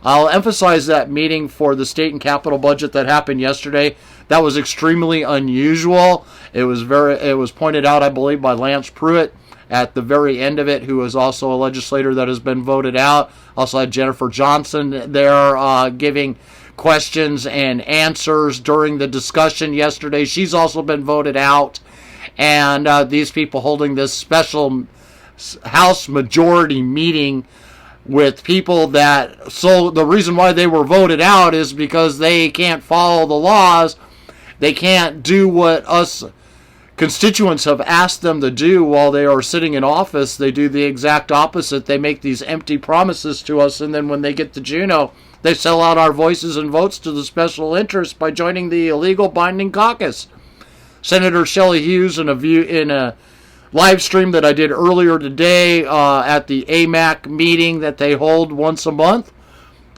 I'll emphasize that meeting for the state and capital budget that happened yesterday. That was extremely unusual. It was pointed out, I believe, by Lance Pruitt at the very end of it, who is also a legislator that has been voted out. Also had Jennifer Johnson there giving questions and answers during the discussion yesterday. She's also been voted out. And these people holding this special House majority meeting with people that, so the reason why they were voted out is because they can't follow the laws. They can't do what us constituents have asked them to do while they are sitting in office. They do the exact opposite. They make these empty promises to us, and then when they get to Juneau, they sell out our voices and votes to the special interests by joining the illegal binding caucus. Senator Shelley Hughes, in a live stream that I did earlier today at the AMAC meeting that they hold once a month,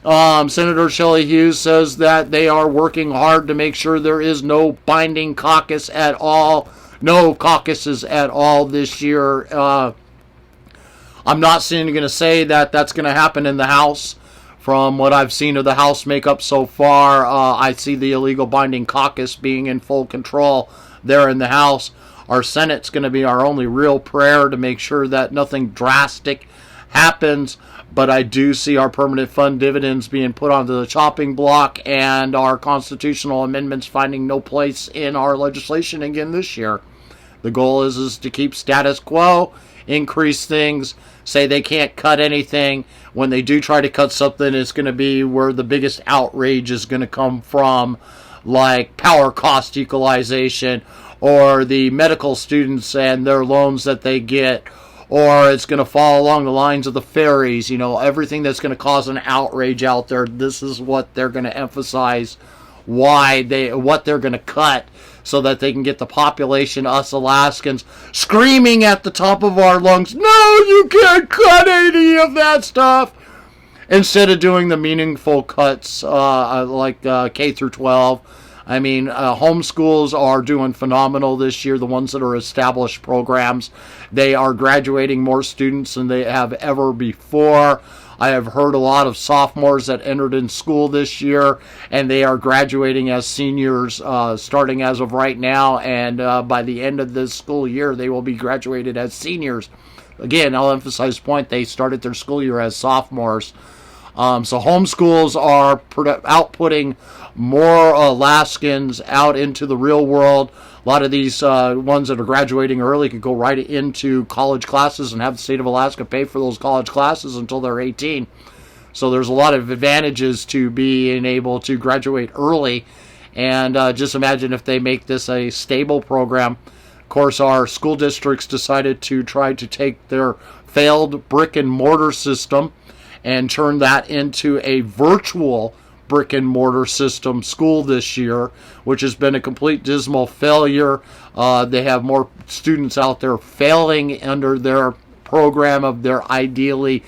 Senator Shelley Hughes says that they are working hard to make sure there is no binding caucus at all, no caucuses at all this year. I'm not going to say that that's going to happen in the House. From what I've seen of the House makeup so far, I see the illegal binding caucus being in full control there in the House. Our Senate's going to be our only real prayer to make sure that nothing drastic happens. But I do see our permanent fund dividends being put onto the chopping block and our constitutional amendments finding no place in our legislation again this year. The goal is to keep status quo, increase things, say they can't cut anything. When they do try to cut something, it's going to be where the biggest outrage is going to come from, like power cost equalization, or the medical students and their loans that they get, or it's going to fall along the lines of the ferries, everything that's going to cause an outrage out there. This is what they're going to emphasize, what they're going to cut, so that they can get the population, us Alaskans, screaming at the top of our lungs, no, you can't cut any of that stuff, instead of doing the meaningful cuts like K through 12. I mean, homeschools are doing phenomenal this year, the ones that are established programs. They are graduating more students than they have ever before. I have heard a lot of sophomores that entered in school this year, and they are graduating as seniors starting as of right now, and by the end of this school year, they will be graduated as seniors. Again, I'll emphasize the point, they started their school year as sophomores. So homeschools are outputting more Alaskans out into the real world. A lot of these ones that are graduating early could go right into college classes and have the state of Alaska pay for those college classes until they're 18. So there's a lot of advantages to being able to graduate early. And just imagine if they make this a stable program. Of course, our school districts decided to try to take their failed brick and mortar system and turn that into a virtual brick and mortar system school this year, which has been a complete dismal failure. They have more students out there failing under their program of their ideally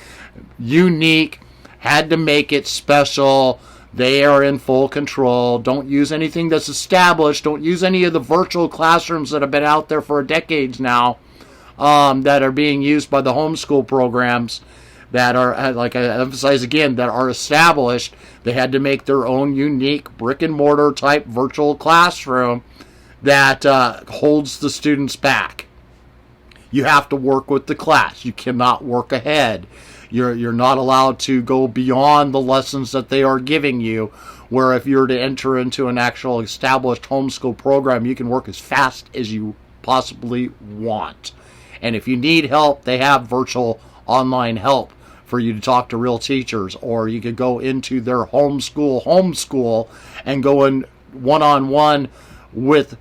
unique, had to make it special. They are in full control. Don't use anything that's established. Don't use any of the virtual classrooms that have been out there for decades now, that are being used by the homeschool programs that are, like I emphasize again, that are established. They had to make their own unique brick and mortar type virtual classroom that holds the students back. You have to work with the class. You cannot work ahead. You're not allowed to go beyond the lessons that they are giving you, where if you're to enter into an actual established homeschool program, you can work as fast as you possibly want. And if you need help, they have virtual online help for you to talk to real teachers, or you could go into their homeschool and go in one-on-one with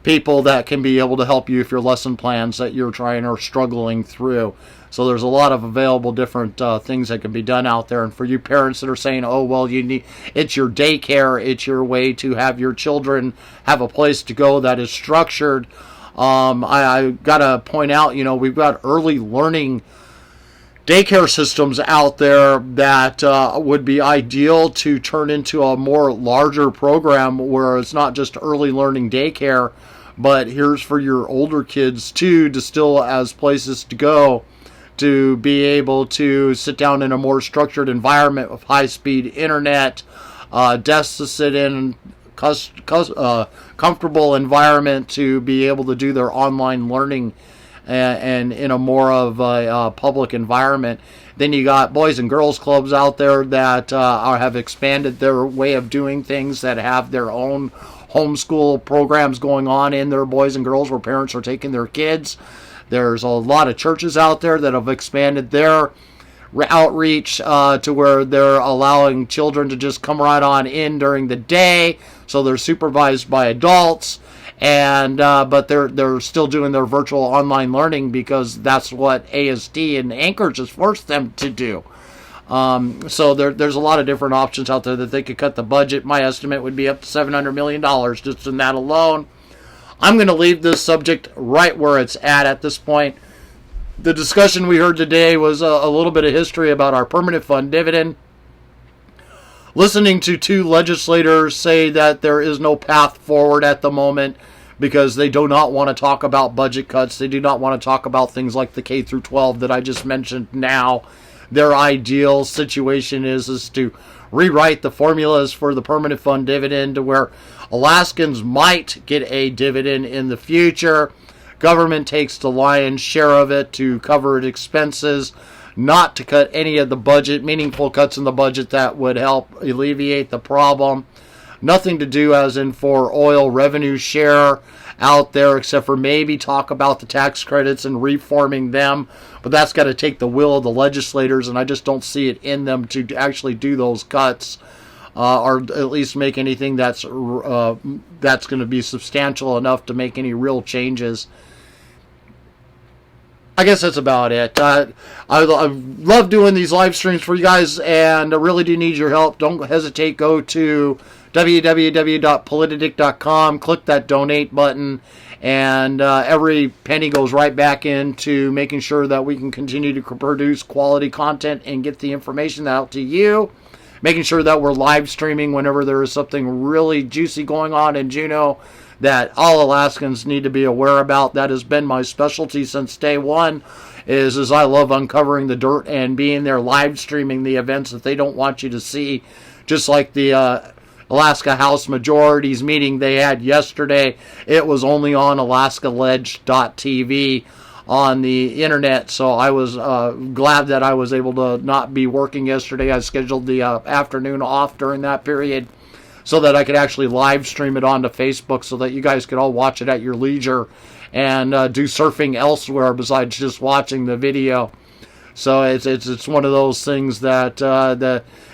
people that can be able to help you if your lesson plans that you're trying or struggling through. So there's a lot of available different things that can be done out there. And for you parents that are saying, oh, well, it's your daycare, it's your way to have your children have a place to go that is structured. I got to point out, we've got early learning daycare systems out there that would be ideal to turn into a more larger program where it's not just early learning daycare, but here's for your older kids too, to still as places to go, to be able to sit down in a more structured environment with high-speed internet, desks to sit in, comfortable environment to be able to do their online learning and in a more of a public environment. Then you got boys and girls clubs out there that have expanded their way of doing things, that have their own homeschool programs going on in their boys and girls where parents are taking their kids. There's a lot of churches out there that have expanded their outreach to where they're allowing children to just come right on in during the day, so they're supervised by adults, and but they're still doing their virtual online learning because that's what ASD and Anchorage has forced them to do. So there's a lot of different options out there that they could cut the budget. My estimate would be up to $700 million just in that alone. I'm going to leave this subject right where it's at this point. The discussion we heard today was a little bit of history about our permanent fund dividend. Listening to two legislators say that there is no path forward at the moment because they do not want to talk about budget cuts. They do not want to talk about things like the K through 12 that I just mentioned now. Their ideal situation is to rewrite the formulas for the permanent fund dividend to where Alaskans might get a dividend in the future. Government takes the lion's share of it to cover its expenses, not to cut any of the budget, meaningful cuts in the budget that would help alleviate the problem. Nothing to do as in for oil revenue share out there, except for maybe talk about the tax credits and reforming them. But that's got to take the will of the legislators, and I just don't see it in them to actually do those cuts, or at least make anything that's going to be substantial enough to make any real changes. I guess that's about it. I love doing these live streams for you guys, and I really do need your help. Don't hesitate. Go to www.politadick.com, click that donate button, and every penny goes right back into making sure that we can continue to produce quality content and get the information out to you. Making sure that we're live streaming whenever there is something really juicy going on in Juneau that all Alaskans need to be aware about. That has been my specialty since day one, is I love uncovering the dirt and being there live streaming the events that they don't want you to see. Just like the Alaska House Majorities meeting they had yesterday. It was only on alaskaledge.tv on the internet, so I was glad that I was able to not be working yesterday. I scheduled the afternoon off during that period so that I could actually live stream it onto Facebook so that you guys could all watch it at your leisure and do surfing elsewhere besides just watching the video. So it's one of those things that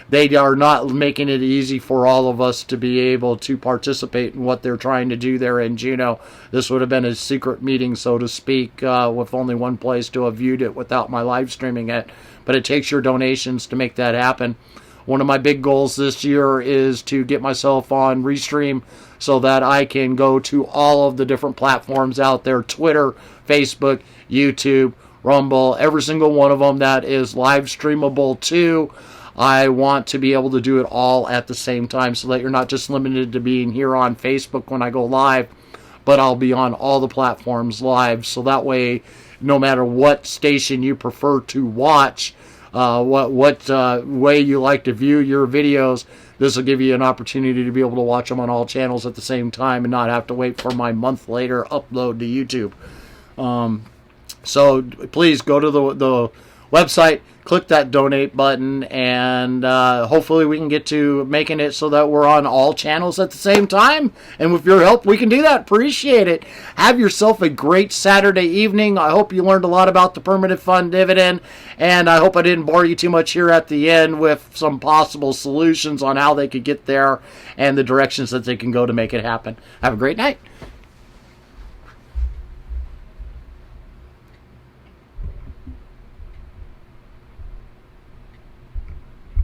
they are not making it easy for all of us to be able to participate in what they're trying to do there in Juneau. This would have been a secret meeting, so to speak, with only one place to have viewed it without my live streaming it. But it takes your donations to make that happen. One of my big goals this year is to get myself on Restream so that I can go to all of the different platforms out there, Twitter, Facebook, YouTube, Rumble, every single one of them that is live streamable too. I want to be able to do it all at the same time so that you're not just limited to being here on Facebook when I go live, but I'll be on all the platforms live. So that way, no matter what station you prefer to watch, what way you like to view your videos, this will give you an opportunity to be able to watch them on all channels at the same time and not have to wait for my month later upload to YouTube. So please go to the website, click that donate button, and hopefully we can get to making it so that we're on all channels at the same time. And with your help, we can do that. Appreciate it. Have yourself a great Saturday evening. I hope you learned a lot about the permanent fund dividend, and I hope I didn't bore you too much here at the end with some possible solutions on how they could get there and the directions that they can go to make it happen. Have a great night.